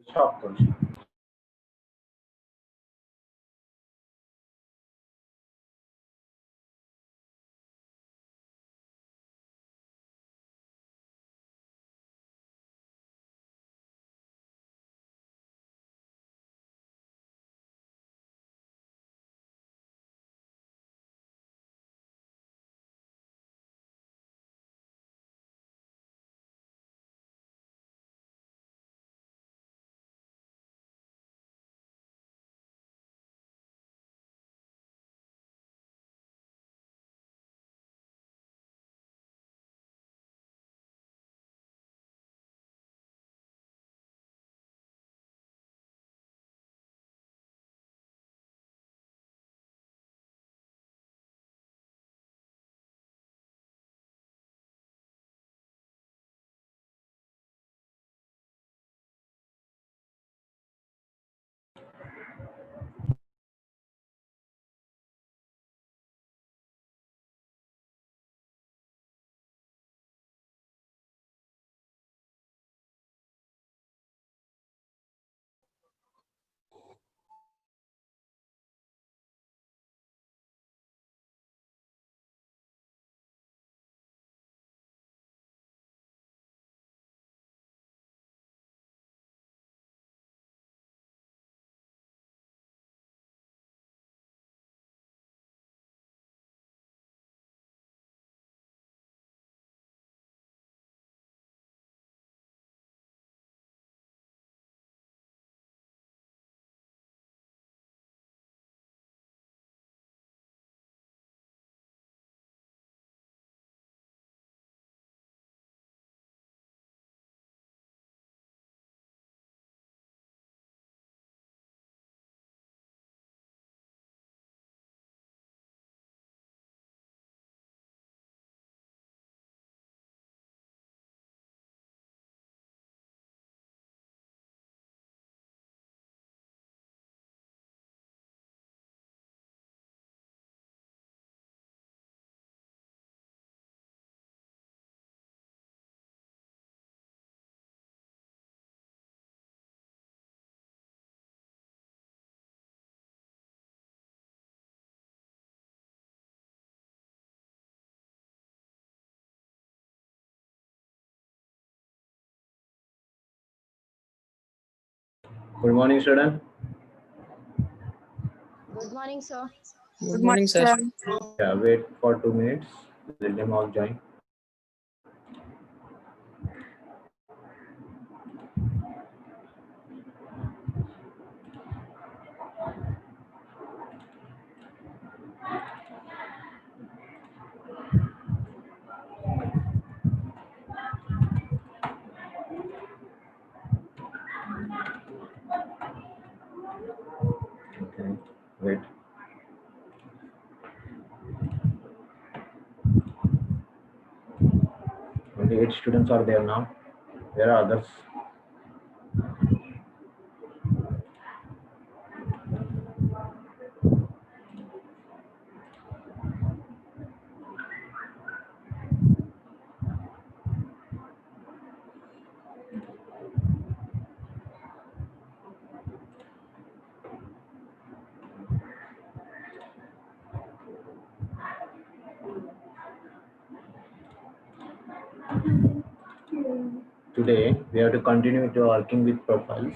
Stop করছি। Good morning, student. Good morning, sir. Good morning, sir. Yeah, wait for 2 minutes. Let them all join. Okay, wait. Only 8 students are there now. Where are others? Today we have to continue to working with profiles.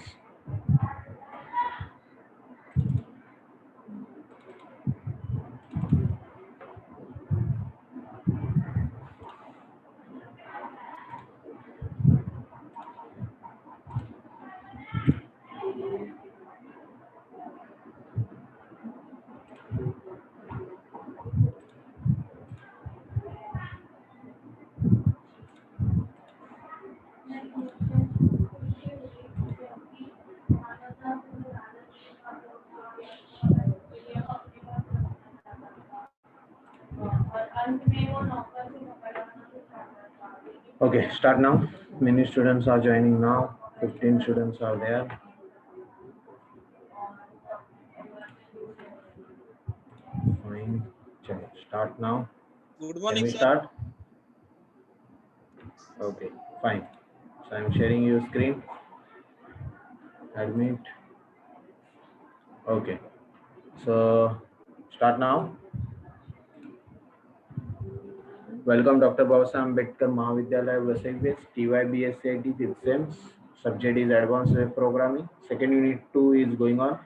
Okay, start now. Many students are joining now. 15 students are there. Fine. Start now. Good Can morning, we sir. start? Okay, fine. So I'm sharing your screen. admit. Okay, so start now. Welcome Dr. Babasaheb Ambedkar Mahavidyalaya, Vasai, TYBSCIT 5th SEM. Subject is Advanced Web Programming. Second unit 2 is going on.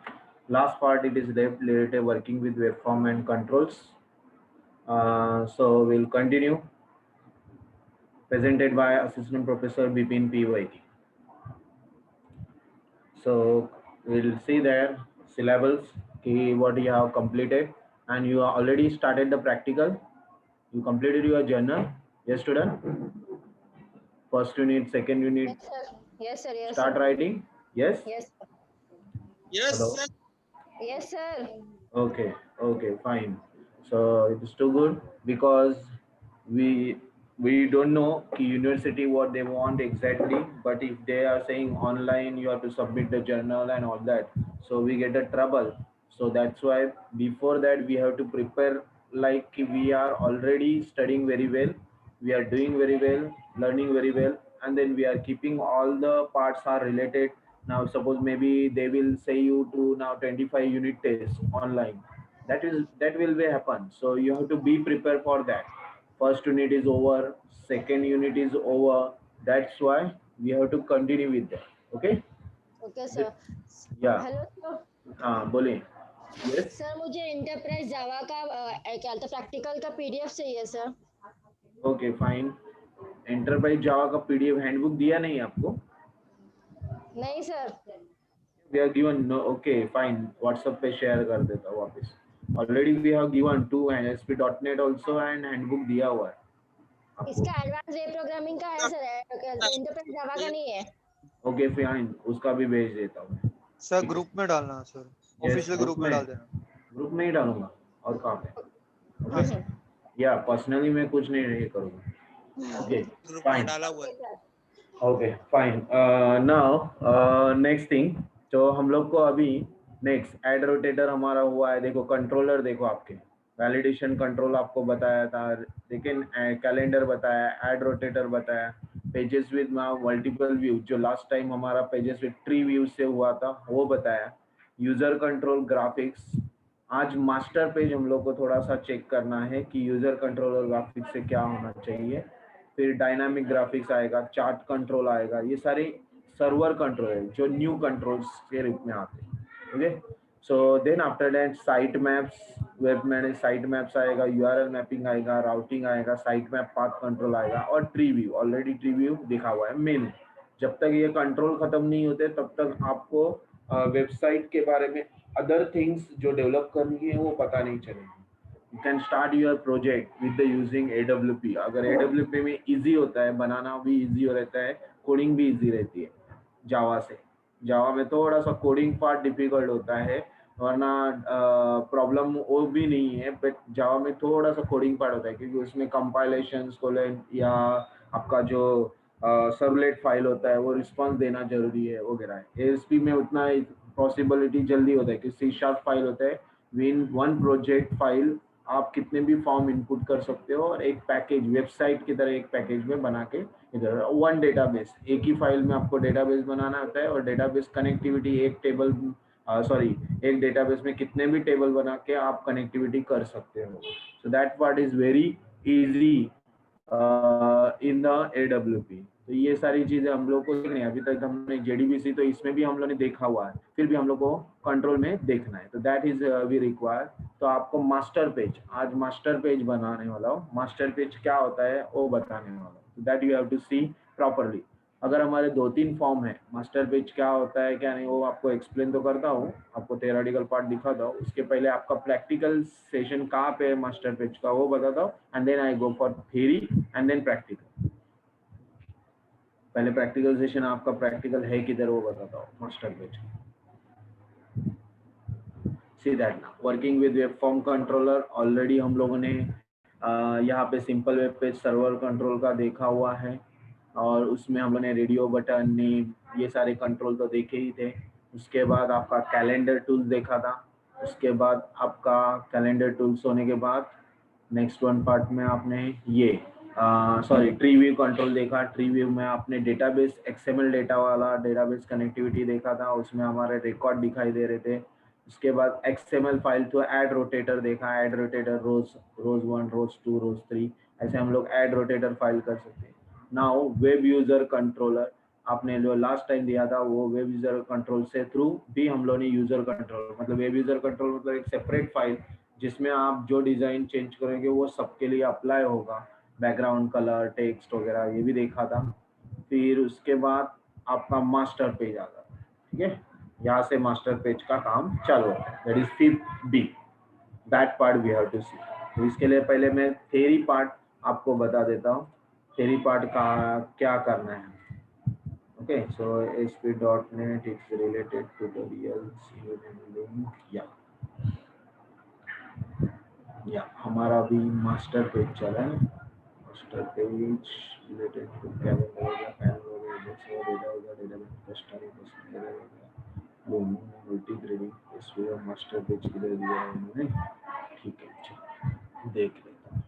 Last part it is left related working with web form and controls. So we'll continue. Presented by Assistant Professor Bipin PYT. So we'll see there syllables, what you have completed, and you already started the practical. You completed your journal. Yes, student. First unit, second unit. Yes, sir. Yes, sir. Yes, Start sir. writing. Yes. Yes, sir. Yes, Hello. sir. Yes, sir. Okay. Okay. Fine. So it is too good because we we don't know ki university what they want exactly, but if they are saying online you have to submit the journal and all that, so we get a trouble. So that's why before that we have to prepare, like we are already studying very well, we are doing very well, learning very well, and then we are keeping all the parts are related. Now suppose maybe they will say you to now 25 unit test online, that will be happen, so you have to be prepared for that. First unit is over, second unit is over, that's why we have to continue with that. Okay. Okay, sir. Yeah. Hello sir. हाँ बोलिए. Yes. Sir मुझे enterprise Java का क्या बोलते practical का PDF चाहिए sir. Okay fine. Enterprise Java का PDF handbook दिया नहीं आपको? नहीं sir. We are given. No. Okay fine, WhatsApp पे शेयर कर देता हूँ वापस. Already we have given to ASP.NET also and handbook दिया हुआ है आपको. इसका एडवांस वेब प्रोग्रामिंग का है सर, क्या बोलते इंटरप्राइज जावा का नहीं है. ओके फाइन, उसका भी भेज देता हूँ. सर ग्रुप में डालना सर, ऑफिशियल ग्रुप में डाल देना. ग्रुप में ही डालूंगा और कहाँ पे. हाँ सर, या पर्सनली मैं कुछ नहीं करूँगा. ओके ग्रुप में फाइन. डाला हुआ है. Okay fine. Now next thing, तो हम लोग को अभी नेक्स्ट ऐड रोटेटर हमारा हुआ है. देखो कंट्रोलर, देखो आपके वैलिडेशन कंट्रोल आपको बताया था, लेकिन कैलेंडर बताया, ऐड रोटेटर बताया, पेजेस विद मल्टीपल व्यू जो लास्ट टाइम हमारा पेजेस विद ट्री व्यू से हुआ था वो बताया, यूजर कंट्रोल ग्राफिक्स. आज मास्टर पेज हम लोग को थोड़ा सा चेक करना है कि यूजर कंट्रोल और ग्राफिक्स से क्या होना चाहिए. फिर डायनामिक ग्राफिक्स आएगा, चार्ट कंट्रोल आएगा, ये सारे सर्वर कंट्रोल है जो न्यू कंट्रोल्स के रूप में आते हैं. Okay. So then after that site maps, web में साइट मैप्स आएगा, यूआरएल मैपिंग आएगा, राउटिंग आएगा, साइट मैप पाथ कंट्रोल आएगा और tree view. Already tree view दिखा हुआ है. मेनू. जब तक ये कंट्रोल खत्म नहीं होते तब तक आपको वेबसाइट के बारे में अदर थिंग्स जो डेवलप करनी है वो पता नहीं चलेगी. You can start your project with the using AWP. अगर AWP में easy होता है, बनाना भी easy रहता है, कोडिंग भी easy रहती है जावा से. जावा में थोड़ा सा कोडिंग पार्ट डिफिकल्ट होता है, वरना प्रॉब्लम वो भी नहीं है, बट जावा में थोड़ा सा कोडिंग पार्ट होता है क्योंकि उसमें कंपाइलेशन कोलन या आपका जो सर्वलेट फाइल होता है वो रिस्पॉन्स देना जरूरी है वगैरह. ASP में उतना पॉसिबिलिटी जल्दी होता है कि C# फाइल होता है, विन वन प्रोजेक्ट फाइल आप कितने भी फॉर्म इनपुट कर सकते हो और एक पैकेज वेबसाइट की तरह एक पैकेज में बना के इधर वन डेटाबेस, एक ही फाइल में आपको डेटाबेस बनाना होता है और डेटाबेस कनेक्टिविटी एक टेबल एक डेटाबेस में कितने भी टेबल बना के आप कनेक्टिविटी कर सकते हो. So that part is very easy in the AWP. तो ये सारी चीजें हम लोग को देखनी है. अभी तक हमने JDBC तो इसमें भी हम लोग ने देखा हुआ है, फिर भी हम लोग को कंट्रोल में देखना है, तो दैट इज वी रिक्वायर. तो आपको मास्टर पेज, आज मास्टर पेज बनाने वाला हूँ. मास्टर पेज क्या होता है वो बताने वाला हूँ, तो that you have to see properly. अगर हमारे 2-3 फॉर्म है, मास्टर पेज क्या होता है क्या नहीं वो आपको एक्सप्लेन तो करता हूँ, आपको थ्योरेटिकल पार्ट दिखाता हूँ. उसके पहले आपका प्रैक्टिकल सेशन कहाँ पे है मास्टर पेज का वो बताता हूँ, and then I go for theory and then practical. पहले प्रैक्टिकल सेशन आपका प्रैक्टिकल है किधर वो बताता हूँ मास्टर पेज. सी दैट ना working with web form controller already हम लोगों ने यहाँ पे simple web page server control का देखा हुआ है, और उसमें हम लोगों ने रेडियो बटन नेम ये सारे कंट्रोल तो देखे ही थे. उसके बाद आपका कैलेंडर टूल्स देखा था. उसके बाद आपका कैलेंडर टूल्स होने के बाद नेक्स्ट वन पार्ट में आपने ये सॉरी ट्री व्यू कंट्रोल देखा। ट्री व्यू में आपने डेटाबेस एक्सएमएल डेटा वाला डेटाबेस कनेक्टिविटी देखा था, उसमें हमारे रिकॉर्ड दिखाई दे रहे थे। उसके बाद एक्सएमएल फाइल तो ऐड रोटेटर देखा, ऐड रोटेटर रोज 1 रोज 2 रोज 3 ऐसे हम लोग ऐड रोटेटर फाइल कर सकते हैं। नाउ वेब यूजर कंट्रोलर आपने जो लास्ट टाइम दिया था वो वेब यूजर कंट्रोल से थ्रू भी हम लोग ने यूजर कंट्रोल मतलब वेब यूजर कंट्रोल मतलब एक सेपरेट फाइल जिसमें आप जो डिजाइन चेंज करेंगे वो सबके लिए अप्लाई होगा, बैकग्राउंड कलर टेक्स्ट वगैरह ये भी देखा था। फिर उसके बाद आपका मास्टर पेज आ गया, ठीक है, यहाँ से मास्टर पेज का काम चालू होता है, that is 5th B, that part we have to see. तो इसके लिए पहले मैं थ्योरी पार्ट आपको बता देता हूँ, थ्योरी पार्ट का क्या करना है। Okay so ASP.NET it's related tutorials या हमारा भी मास्टर पेज चला है, master page related to calendar हो गया, पैनल हो गया, डेटा हो गया, डेटाबेस कस्टम हो गया, बूम मल्टी थ्रेडिंग इसमें मास्टर पेज किधर दिया है उन्होंने, ठीक है चलो देख लेता हूँ।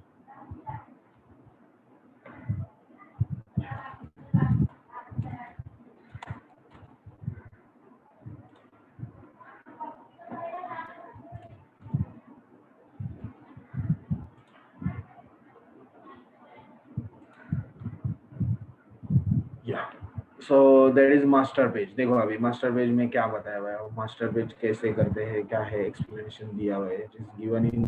So that is master page. देखो अभी मास्टर पेज में क्या बताया हुआ है, मास्टर पेज कैसे करते हैं क्या है एक्सप्लेनेशन दिया हुआ है, it is given in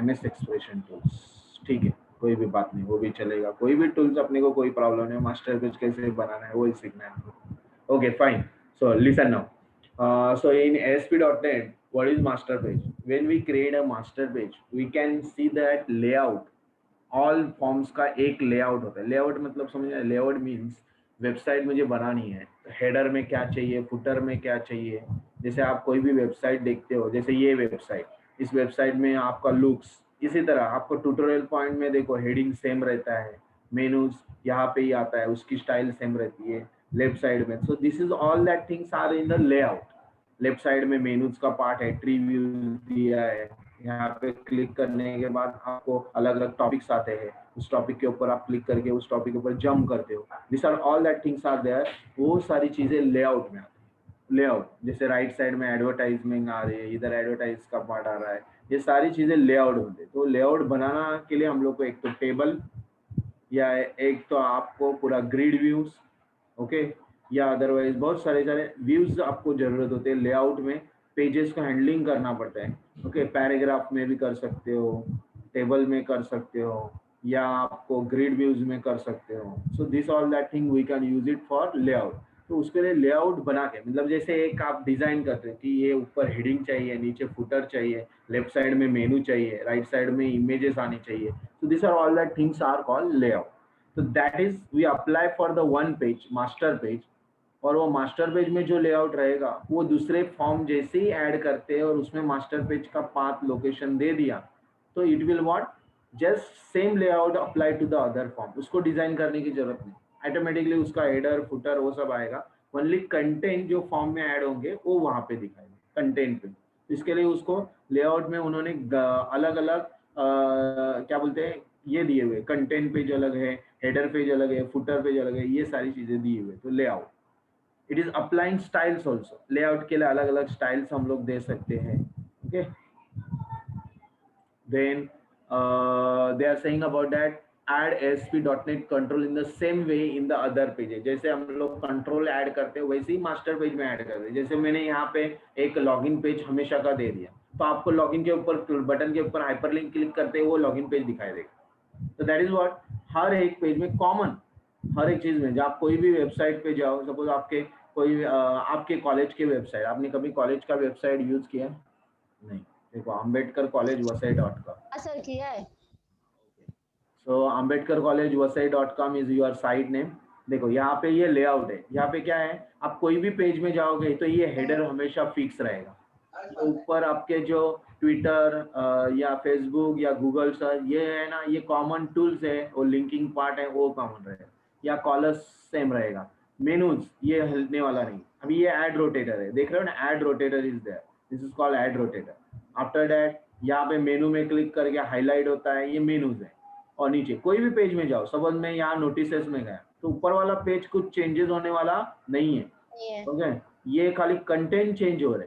MS expression tools, ठीक है कोई भी बात नहीं वो भी चलेगा, कोई भी टूल्स अपने को कोई प्रॉब्लम नहीं, मास्टर पेज कैसे बनाना है वही सीखना है। Okay fine, so listen now, so in ASP.NET what is master page? When we create a master page we can see that layout, all forms का एक लेआउट होता है। लेआउट मतलब समझे, लेआउट मीन्स वेबसाइट मुझे बनानी है, हेडर में क्या चाहिए, फुटर में क्या चाहिए। जैसे आप कोई भी वेबसाइट देखते हो, जैसे ये वेबसाइट, इस वेबसाइट में आपका लुक्स, इसी तरह आपको ट्यूटोरियल पॉइंट में देखो हेडिंग सेम रहता है, मेनूज यहाँ पे ही आता है, उसकी स्टाइल सेम रहती है लेफ्ट साइड में। So this is all that things are in the layout. Left side में मेनूज का पार्ट है, ट्री व्यू दिया है, यहाँ पे क्लिक करने के बाद आपको अलग अलग टॉपिक्स आते हैं, उस टॉपिक के ऊपर आप क्लिक करके उस टॉपिक के ऊपर जंप करते हो, this are all that things are there. वो सारी चीजें लेआउट में आती है। लेआउट जैसे राइट साइड में एडवर्टाइजमेंट आ रही है, इधर एडवर्टाइज का पार्ट आ रहा है, ये सारी चीजें लेआउट होते हैं। तो लेआउट बनाना के लिए हम लोग को एक तो टेबल या एक तो आपको पूरा ग्रिड व्यूज, ओके, या अदरवाइज बहुत सारे सारे व्यूज आपको जरूरत होते हैं लेआउट में। पेजेस को हैंडलिंग करना पड़ता है, ओके, पैराग्राफ में भी कर सकते हो, टेबल में कर सकते हो, या आपको ग्रिड व्यूज में कर सकते हो। So this all that thing we can use it for layout. तो उसके लिए लेआउट बना के मतलब जैसे एक आप डिजाइन करते हैं कि ये ऊपर हेडिंग चाहिए, नीचे फुटर चाहिए, लेफ्ट साइड में मेनू चाहिए, राइट साइड में इमेजेस आनी चाहिए। So these are all that things are called layout. So that is we apply for the one page master page, और वो मास्टर पेज में जो लेआउट रहेगा वो दूसरे फॉर्म जैसे ही ऐड करते हैं और उसमें मास्टर पेज का पाथ लोकेशन दे दिया तो it will what just same layout apply to the other form, उसको डिजाइन करने की जरूरत नहीं, ऑटोमेटिकली उसका हेडर फुटर वो सब आएगा। ओनली कंटेंट जो फॉर्म में ऐड होंगे वो वहां पे दिखाएगा कंटेंट पे। इसके लिए उसको लेआउट में उन्होंने अलग अलग क्या बोलते हैं ये दिए हुए, कंटेंट पेज अलग है, हेडर पेज अलग है, फुटर पेज अलग है, ये सारी चीजें दी हुई। तो layout it is applying styles also, layout के लिए अलग अलग स्टाइल्स हम लोग दे सकते हैं। Okay then they are saying about that add ASP.NET control in the same way in the other pages। जैसे हम लोग कंट्रोल ऐड करते हैं वैसे ही मास्टर पेज में ऐड करते हैं। जैसे मैंने यहाँ पे एक लॉगिन पेज हमेशा का दे दिया तो आपको लॉगिन के ऊपर बटन के ऊपर हाइपरलिंक क्लिक करते हैं वो लॉगिन पेज दिखाई देगा। तो दैट इज व्हाट हर एक पेज में कॉमन, हर एक चीज में जब आप कोई भी वेबसाइट पे जाओ, सपोज आपके कोई आपके कॉलेज के वेबसाइट, आपने कभी कॉलेज का वेबसाइट यूज किया नहीं, देखो अंबेडकर कॉलेज वसई.com सर किया है। सो अंबेडकर कॉलेज वसई.com इज योर साइट नेम। देखो यहाँ पे ये लेआउट है, यहाँ पे क्या है आप कोई भी पेज में जाओगे तो ये हेडर हमेशा फिक्स रहेगा, ऊपर आपके जो ट्विटर या फेसबुक या गूगल सर ये है ना, ये कॉमन टूल्स है, वो लिंकिंग पार्ट है वो कॉमन रहेगा, या कॉलर्स सेम रहेगा, मेनूज ये हिलने वाला नहीं। अभी ये ऐड रोटेटर है, देख रहे हो ना, ad rotator is there, this is called ad rotator. After that यहाँ पे मेनू में क्लिक करके हाईलाइट होता है, ये मेनूज है। और नीचे कोई भी पेज में जाओ, सपोज मैं यहाँ नोटिसेस में गया तो ऊपर वाला पेज कुछ चेंजेस होने वाला नहीं है, ये ओके, ये खाली कंटेंट चेंज हो रहे,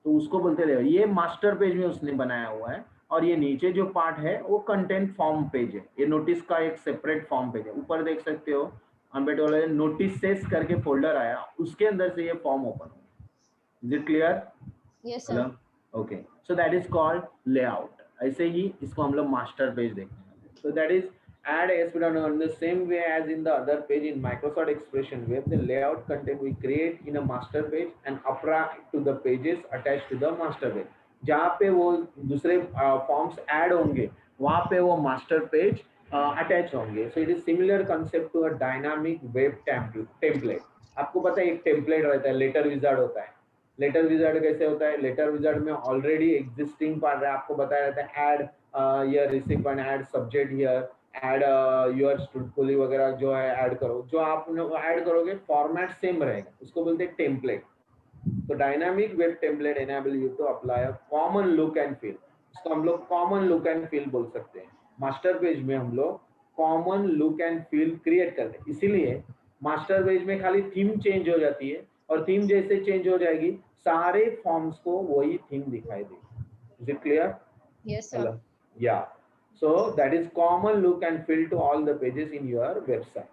तो उसको बोलते रहे ये मास्टर पेज में उसने बनाया हुआ है, और ये नीचे जो पार्ट है वो कंटेंट फॉर्म पेज है, ये नोटिस का एक सेपरेट फॉर्म पेज है। ऊपर देख सकते हो अनबेट वाले नोटिसेस करके फोल्डर आया, उसके अंदर से ये फॉर्म ओपन हो। Is it clear? Yes hello, sir. Okay, so that is called layout. ऐसे ही इसको हम लोग मास्टर पेज देखते हैं। So that is add ASP on the same way as in the other page in Microsoft Expression where the layout content we create in a master page and apply to the pages attached to the master page. जहाँ पे वो दूसरे forms add होंगे वहाँ पे वो master page attach होंगे। So it is similar concept to a dynamic web template. आपको पता है एक टेम्पलेट रहता है, लेटर विजार्ड होता है। लेटर विजार्ड कैसे होता है? लेटर विजार्ड में ऑलरेडी एग्जिस्टिंग पार्ट है, आपको बताया जाता है add here recipient, add subject here, add your स्टूडफुली वगैरह जो है ऐड करो, जो आप ऐड करोगे फॉर्मेट सेम रहेगा, उसको बोलते हैं टेम्पलेट। तो dynamic web template enable you to apply a common look and feel, इसको हम लोग कॉमन लुक एंड फील बोल सकते हैं। मास्टर पेज में हम लोग common look and feel create करते हैं, इसीलिए मास्टर पेज में खाली थीम चेंज हो जाती है, और थीम जैसे चेंज हो जाएगी सारे फॉर्म्स को वही थीम दिखाई देगी। Is it clear? Yes sir. Hello. Yeah. So that is common look and feel to all the pages in your website.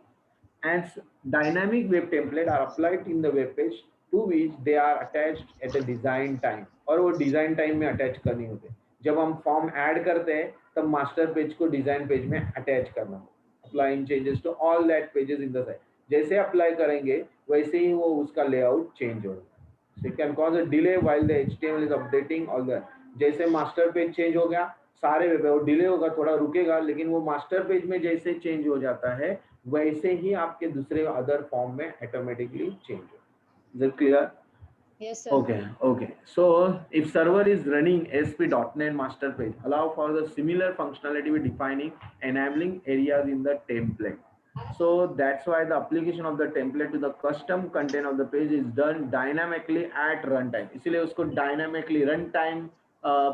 And dynamic web template are applied in the web page to which they are attached at the design time. और वो design time में attach करनी होती है। जब हम form add करते हैं तब master page को design page में attach करना होगा। Applying changes to all that pages in the site. जैसे apply करेंगे वैसे ही वो उसका layout change होगा। So it can cause a delay while the HTML is updating all the, जैसे मास्टर पेज चेंज हो गया सारे वेब वो डिले होगा, थोड़ा रुकेगा, लेकिन वो मास्टर पेज में जैसे चेंज हो जाता है वैसे ही आपके दूसरे अदर फॉर्म में ऑटोमेटिकली चेंज हो। Is it clear? Yes sir. Okay, okay. So if server is running ASP.NET master page, allow for the similar functionality with defining, enabling areas in the template. So that's why the application of the template to the custom content of the page is done dynamically at runtime. इसीलिए उसको dynamically runtime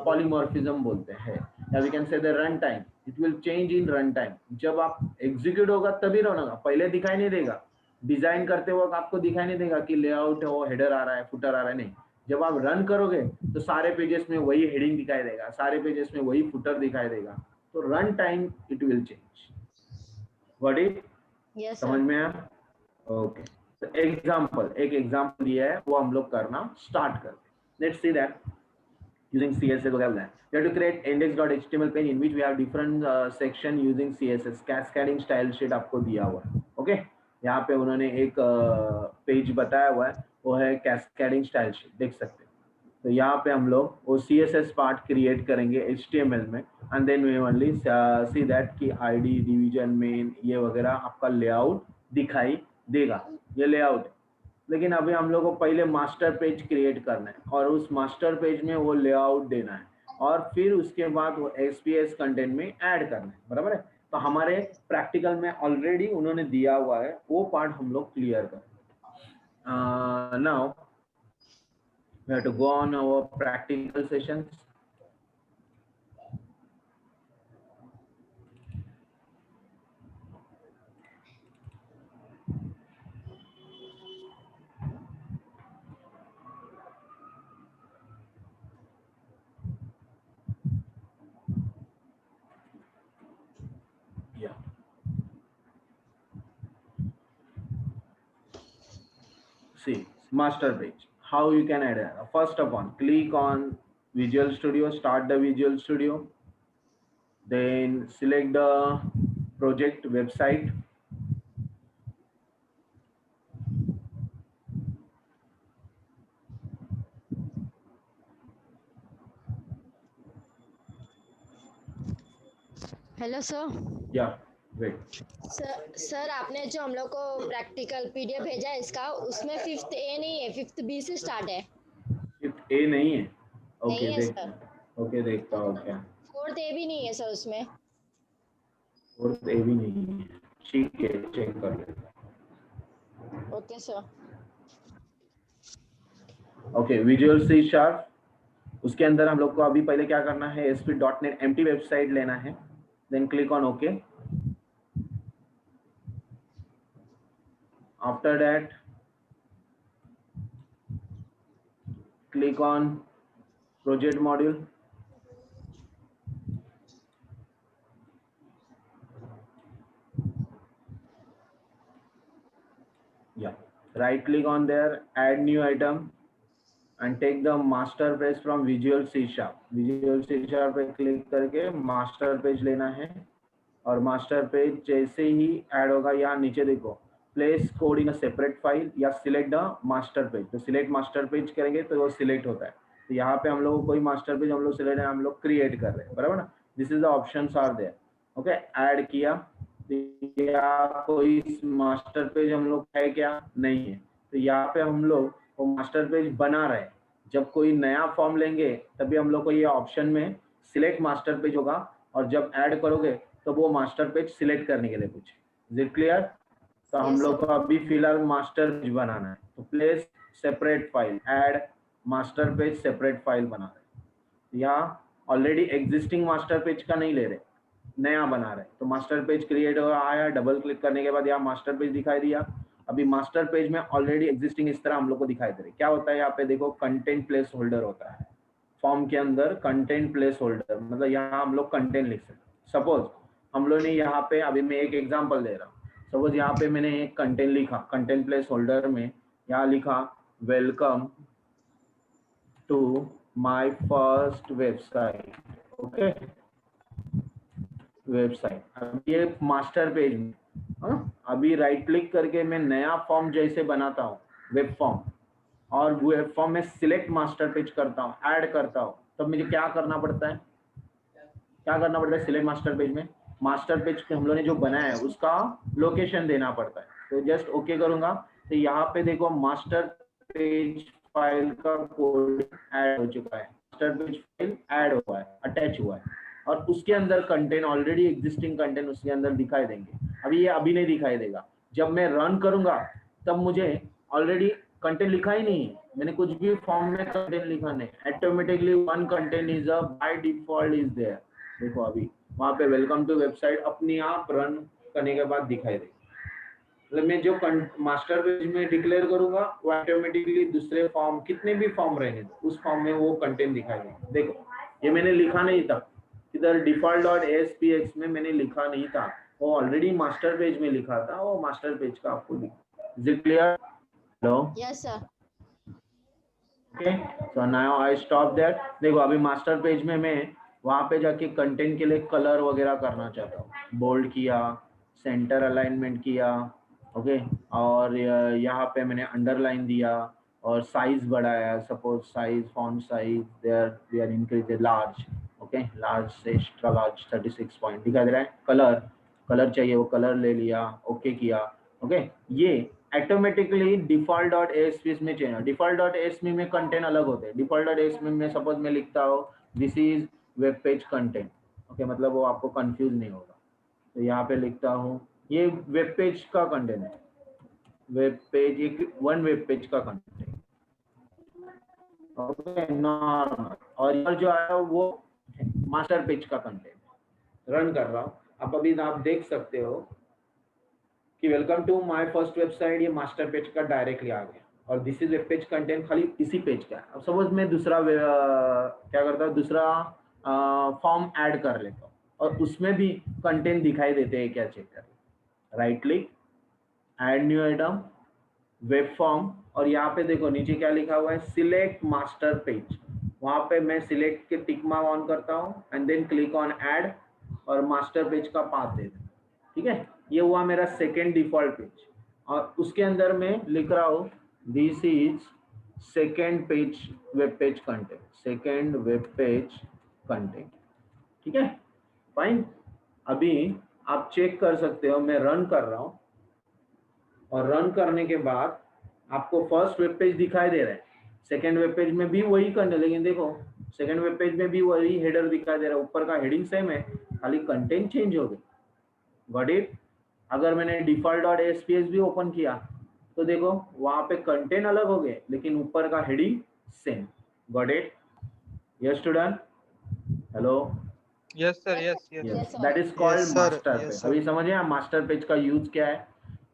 polymorphism बोलते हैं, या we can say the runtime. It will change in runtime. जब आप execute होगा तभी run होगा, पहले दिखाई नहीं देगा। डिजाइन करते वक्त आपको दिखाई नहीं देगा कि लेआउट है वो हेडर आ रहा है फुटर आ रहा है, नहीं। जब आप रन करोगे तो सारे पेजेस में वही हेडिंग दिखाई देगा, सारे पेजेस में वही फुटर दिखाई देगा। तो run time it will change. What it? Yes समझ सर। में आया? ओके, तो एग्जांपल, एक एग्जांपल दिया है वो हम लोग करना स्टार्ट करते हैं। Let's see that using CSS vocabulary. We have to create index.html page in which we have different section using CSS cascading style sheet आपको दिया हुआ है। ओके, यहाँ पे उन्होंने एक पेज बताया हुआ है, वो है cascading style sheet, देख सकते हैं। तो यहाँ पे हम लोग वो CSS पार्ट क्रिएट करेंगे HTML में, and then we only see that कि ID डिवीजन मेन ये वगैरह आपका लेआउट दिखाई देगा, ये लेआउट है। लेकिन अभी हम लोग को पहले मास्टर पेज क्रिएट करना है और उस मास्टर पेज में वो लेआउट देना है, और फिर उसके बाद वो एसपीएस कंटेंट में ऐड करना है, बराबर है। तो हमारे प्रैक्टिकल में ऑलरेडी उन्होंने दिया हुआ है, वो पार्ट हम लोग क्लियर करें। Now we have to go on our practical sessions. See, master page, how you can add it? First of all, click on Visual Studio, start the Visual Studio, then select the project website, hello sir. या wait, sir आपने जो हम लोग को practical PDF भेजा है इसका, उसमें 5th A नहीं है, 5th B से स्टार्ट है। शिफ्ट ए नहीं है? नहीं ओके है देख, सर। ओके देखता हूँ क्या 4th A भी नहीं है सर उसमें। फोर्थ ए भी नहीं है, ठीक है चेक कर लेते हैं। Okay sir. Okay, visual C sharp, उसके अंदर हम लोग को अभी पहले क्या करना है, ASP.NET एम्प्टी वेबसाइट लेना है, then click on okay. After that, click on project module. Yeah, right click on there, add new item, and take the master page from Visual C Sharp. Visual C Sharp पे click करके master page लेना है, और master page जैसे ही add होगा, यहाँ नीचे देखो place code in a separate file या सिलेक्ट द मास्टर पेज, तो सिलेक्ट मास्टर पेज करेंगे तो वो सिलेक्ट होता है। तो यहाँ पे हम लोग को कोई मास्टर पेज हम लोग सिलेक्ट है, हम लोग क्रिएट कर रहे हैं, बराबर ना। This is the options are there. Okay, add किया, या कोई मास्टर पेज हम लोग है क्या, नहीं है, तो यहाँ पे हम लोग वो मास्टर पेज बना रहे हैं। जब कोई नया फॉर्म लेंगे तभी हम लोग को ये ऑप्शन में सिलेक्ट मास्टर पेज होगा, और जब ऐड करोगे तो वो मास्टर पेज सिलेक्ट करने के लिए पूछे। Is it clear? तो हम लोग को अभी फिलहाल मास्टर पेज बनाना है, तो place separate file, add master page separate file बना रहे। यहाँ ऑलरेडी एग्जिस्टिंग मास्टर पेज का नहीं ले रहे, नया बना रहे, तो मास्टर पेज क्रिएट हो आया, डबल क्लिक करने के बाद यहाँ मास्टर पेज दिखाई दिया। अभी मास्टर पेज में ऑलरेडी एग्जिस्टिंग इस तरह हम लोग को दिखाई दे रही। क्या होता है यहाँ पे देखो, कंटेंट प्लेस होल्डर होता है फॉर्म के अंदर, कंटेंट प्लेस होल्डर मतलब यहाँ हम लोग कंटेंट लिख सकते। सपोज हम लोग ने यहाँ पे, अभी मैं एक एग्जांपल दे रहा हूँ, सपोज यहाँ पे मैंने एक कंटेंट लिखा, कंटेंट प्लेस होल्डर में यहाँ लिखा welcome to my first website. Okay, website, अब ये मास्टर पेज में अभी राइट क्लिक करके मैं नया फॉर्म जैसे बनाता हूँ वेब फॉर्म, और वेब फॉर्म में सिलेक्ट मास्टर पेज करता हूँ, ऐड करता हूँ, तब मुझे क्या करना पड़ता है, सिलेक्ट मास्टर पेज में मास्टर पेज हम लोगों ने जो बनाया है उसका लोकेशन देना पड़ता है। तो जस्ट ओके करूंगा, तो यहाँ पे देखो मास्टर पेज फाइल का कोड ऐड हो चुका है, मास्टर पेज फाइल ऐड हुआ है, अटैच हुआ है, और उसके अंदर कंटेंट ऑलरेडी एग्जिस्टिंग कंटेंट उसके अंदर दिखाई देंगे। अभी ये अभी नहीं दिखाई देगा, जब मैं रन करूंगा तब मुझे ऑलरेडी कंटेंट लिखा ही नहीं है, मैंने कुछ भी फॉर्म में कंटेंट लिखा नहीं, automatically one content is a by default is there. देखो अभी वहां पे वेलकम टू वेबसाइट अपने आप रन करने के बाद दिखाई देगी। मतलब मैं जो मास्टर पेज में डिक्लेयर करूंगा वो ऑटोमेटिकली दूसरे फॉर्म, कितने भी फॉर्म रहेंगे उस फॉर्म में वो कंटेंट दिखाई देगा। देखो ये मैंने लिखा नहीं था, इधर default.aspx में मैंने लिखा नहीं था, वो ऑलरेडी मास्टर पेज में लिखा था, वो मास्टर पेज का आपको दिखा। Is it clear? Hello, yes sir. Okay, so now I stop that. देखो अभी मास्टर पेज में मैं वहां पे जाके कंटेंट के लिए कलर वगैरह करना चाहता हूँ, बोल्ड किया, सेंटर अलाइनमेंट किया, ओके, और यहाँ पे मैंने अंडरलाइन दिया और साइज बढ़ाया, suppose size, font size there we are increase large, okay, large से एक्स्ट्रा लार्ज 36 पॉइंट दिखा दे रहा है। कलर चाहिए, वो कलर ले लिया, ओके किया, ओके। ये ऑटोमेटिकली default.asp में चेंज, default.asp में कंटेंट अलग होते हैं। default.asp में सपोज मैं लिखता हूँ this is web page content, okay, मतलब वो आपको कंफ्यूज नहीं होगा। तो यहाँ पे लिखता हूँ ये वेब पेज का कंटेंट है, वेब पेज, एक वन वेब पेज का कंटेंट, ओके, नॉर्मल। और यहाँ जो आया वो मास्टर पेज का कंटेंट। रन कर रहा हूँ, अब अभी आप देख सकते हो कि welcome to my first website, ये मास्टर पेज का डायरेक्टली आ गया, और this is web page content खाली इसी पेज का है। अब सपोज मैं दूसरा क्या करता हूँ, दूसरा फॉर्म ऐड कर लेता हूँ, और उसमें भी कंटेंट दिखाई देते हैं क्या, चेक कर, right click, add new item, web form, और यहाँ पे देखो नीचे क्या लिखा हुआ है, सिलेक्ट मास्टर पेज। वहां पे मैं सिलेक्ट के टिक मार्क ऑन करता हूँ and then click on add, और मास्टर पेज का पाथ दे देता हूँ, ठीक है। ये हुआ मेरा सेकेंड डिफॉल्ट पेज, और उसके अंदर मैं लिख रहा हूँ this is second page web page content, second web page content, ठीक है, फाइन। अभी आप चेक कर सकते हो, मैं रन कर रहा हूँ, और रन करने के बाद आपको फर्स्ट वेब पेज दिखाई दे रहा है, सेकेंड वेब पेज में भी वही कंटेंट, लेकिन देखो सेकेंड वेब पेज में भी वही हेडर दिखाई दे रहा है, ऊपर का हेडिंग सेम है, खाली कंटेंट चेंज हो गई। Got it? अगर मैंने default.aspx भी ओपन किया तो देखो वहां पे कंटेंट अलग हो गए, लेकिन ऊपर का heading same. Got it? Yes student, hello, yes sir, yes Yes, yes sir. That is called yes sir, master yes page. Sir. अभी समझे आप मास्टर पेज का यूज क्या है?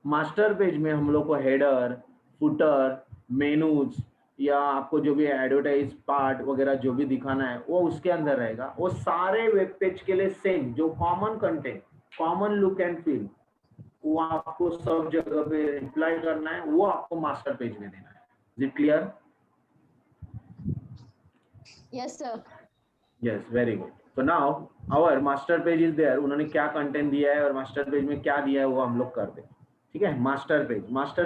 मास्टर पेज में हम लोग को हेडर, फुटर, मेनूज या आपको जो भी एडवर्टाइज पार्ट वगैरह जो भी दिखाना है वो उसके अंदर रहेगा। वो सारे वेब पेज के लिए सेम जो common content, common look and feel, वो आपको सब जगह पे रिप्लाई करना है, वो आपको मास्टर पेज में देना है। Is it clear? Yes, sir. Yes, very good. तो now our master page is there. उन्होंने क्या कंटेंट दिया है और मास्टर पेज में क्या दिया है वो हम लोग कर दे। ठीक है, मास्टर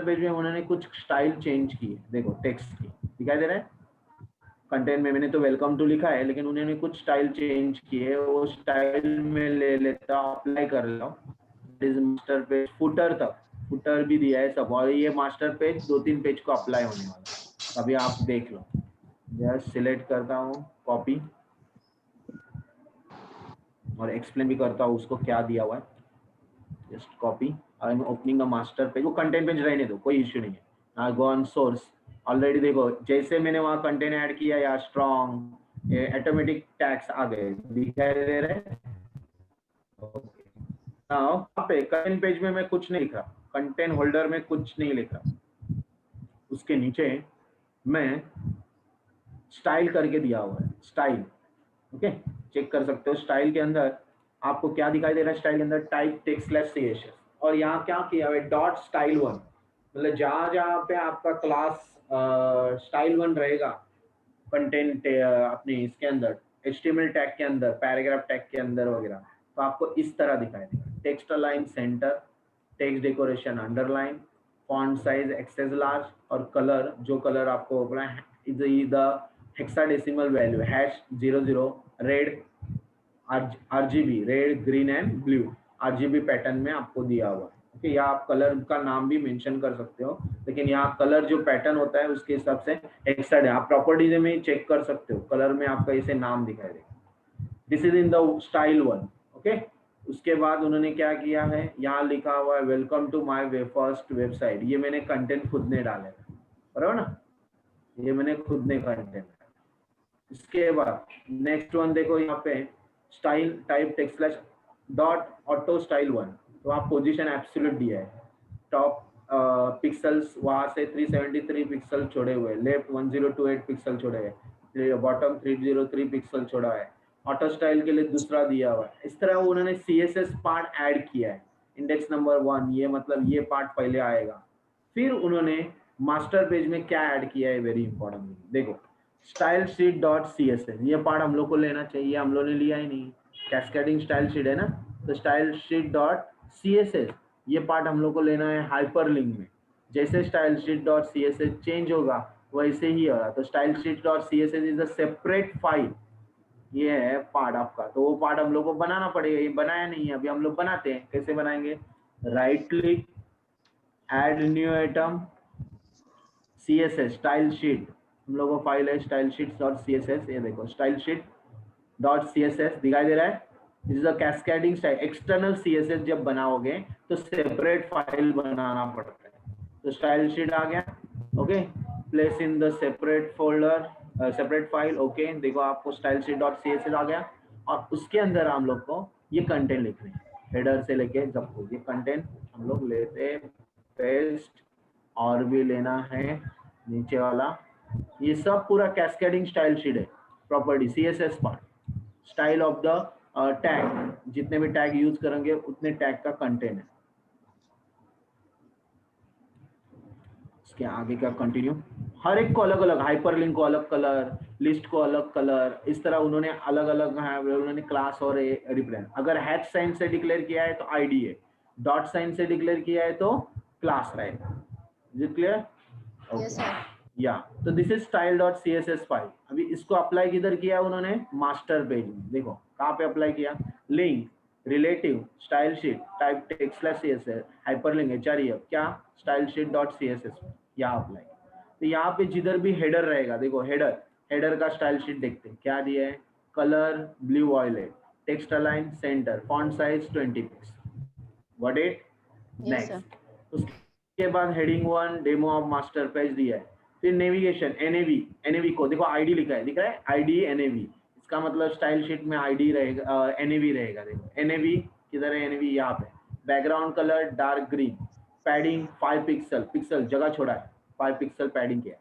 पेज में उन्होंने कुछ स्टाइल चेंज की है। देखो टेक्स्ट की दिखाई दे रहा है, कंटेंट में मैंने तो वेलकम टू लिखा है लेकिन उन्होंने कुछ स्टाइल चेंज की है, वो स्टाइल में ले लेता हूं, अप्लाई कर लो। इज मास्टर पेज फुटर तक, फुटर भी दिया है सब, और ये मास्टर पेज 2-3 पेज को अप्लाई होने वाला है। अभी आप देख लो, जस्ट सिलेक्ट करता हूँ, कॉपी, और एक्सप्लेन भी करता हूँ उसको क्या दिया हुआ है। Just copy, I am opening a master page. वो कंटेंट पेज रहने दो, कोई इश्यू नहीं है। आई गो ऑन सोर्स, ऑलरेडी देखो जैसे मैंने वहाँ कंटेंट ऐड किया या स्ट्रॉन्ग ऑटोमेटिक टैग्स आ गए, दिखाई दे रहे हैं। नाउ यहाँ पे कंटेंट पेज में मैं कुछ नहीं लिख रहा, कंटेंट होल्डर में कुछ नहीं लिख रहा, उसके नीचे मैं स्टाइल करके दिया हुआ है, स्टाइल। ओके, चेक कर सकते हो स्टाइल के अंदर आपको क्या दिखाई दे रहा है। स्टाइल के अंदर टाइप टेक्स्ट स्लैश सीएसएस, और यहाँ क्या किया है, डॉट स्टाइल वन, मतलब जहां जहां पे आपका क्लास स्टाइल वन रहेगा कंटेंट अपने इसके अंदर एचटीएमएल टैग के अंदर, पैराग्राफ टैग के अंदर वगैरह, तो आपको इस तरह दिखाई देगा। Text align centre, text decoration underline, font size excess large, और कलर, जो कलर आपको अपना is the hexadecimal value #00 red, RGB red green and blue, RGB pattern में आपको दिया हुआ है। ओके, या आप कलर का नाम भी मेंशन कर सकते हो, लेकिन यहाँ कलर जो पैटर्न होता है उसके हिसाब से हेक्साड है। आप प्रॉपर्टीज में ही चेक कर सकते हो, कलर में आपका इसे नाम दिखाई देगा। This is in the style one. Okay, उसके बाद उन्होंने क्या किया है, यहाँ लिखा हुआ है welcome to my first website. ये मैंने कंटेंट खुद ने डाले, बराबर ना, ये मैंने खुद ने कंटेंट। इसके बाद नेक्स्ट वन देखो, यहाँ पे style type text slash dot auto style one, तो आप पोजीशन एब्सोल्यूट दिया है। टॉप पिक्सल्स वहां से 373 पिक्सल छोड़े हुए, लेफ्ट 1028 पिक्सल छोड़े हुए, बॉटम 303 पिक्सल छोड़ा है। ऑटो स्टाइल के लिए दूसरा दिया हुआ है। इस तरह उन्होंने सीएसएस पार्ट ऐड किया है। इंडेक्स नंबर 1, ये मतलब ये पार्ट पहले आएगा। फिर उन्होंने मास्टर पेज में क्या ऐड किया है, वेरी इंपॉर्टेंट देखो, स्टाइल शीट डॉट सीएसएस, ये पार्ट हम लोग को लेना चाहिए, हम लोग ने लिया ही नहीं। कैस्केडिंग स्टाइल शीट है ना, तो स्टाइल शीट डॉट सीएसएस ये पार्ट हम लोग को लेना है हाइपरलिंक में। जैसे style sheet dot CSS change होगा वैसे ही होगा। तो style sheet dot CSS is a separate file, ये है पार्ट आपका। तो वो पार्ट हम लोग को बनाना पड़ेगा, ये बनाया नहीं है अभी, हम लोग बनाते हैं। कैसे बनाएंगे, right click, add new item, CSS style sheet, हम लोगों को फाइल है स्टाइल शीट डॉट सीएसएस, ये देखो स्टाइल शीट डॉट सीएसएस दिखाई दे रहा है। This is a cascading style. External CSS जब बनाओगे तो सेपरेट फाइल बनाना पड़ता है। तो स्टाइल शीट आ गया, okay, place in the separate folder, separate file. Okay, देखो आपको स्टाइल शीट डॉट सीएसएस आ गया, और उसके अंदर हम लोग को ये कंटेंट लिख रहे हैं, हेडर से लेके सब कुछ ये कंटेंट हम लोग लेते, पेस्ट, और भी लेना है नीचे वाला, ये सब पूरा कैस्केडिंग स्टाइल शीट है। Property CSS part, style of the tag, जितने भी टैग यूज करेंगे उतने टैग का कंटेंट है। इसके आगे का कंटिन्यू, हर एक को अलग अलग, हाइपरलिंक को अलग कलर, लिस्ट को अलग कलर, इस तरह उन्होंने अलग अलग उन्होंने क्लास और रिप्रेजेंट। अगर हैश साइन से डिक्लेयर किया है तो आईडी है, डॉट साइन से डिक्लेयर किया है तो क्लास रहेगा। Is it clear? Yes, sir. या तो this is style dot CSS file. अभी इसको अप्लाई किधर किया उन्होंने, मास्टर पेज में। देखो कहाँ पे अप्लाई किया, link, relative, style sheet, type text slash CSS, hyperlink, HREF, क्या स्टाइल शीट डॉट सीएसएस, यहाँ अप्लाई। तो यहाँ पे जिधर भी हेडर रहेगा, देखो हेडर, हेडर का स्टाइल शीट देखते हैं क्या दिया है, colour blue violet, text align centre, font size 20 pixel, what it Yes, sir. Next. उसके बाद heading 1 demo of master page दिया है। फिर नेविगेशन, एनएवी, एनएवी को देखो आईडी लिखा है, दिख रहा है आईडी एनएवी, इसका मतलब स्टाइल शीट में आईडी रहेगा, एनएवी रहेगा। देखो एनएवी किधर है, एनएवी यहाँ पे। Background colour dark green, padding 5 pixel जगह छोड़ा है, 5 पिक्सल पैडिंग किया।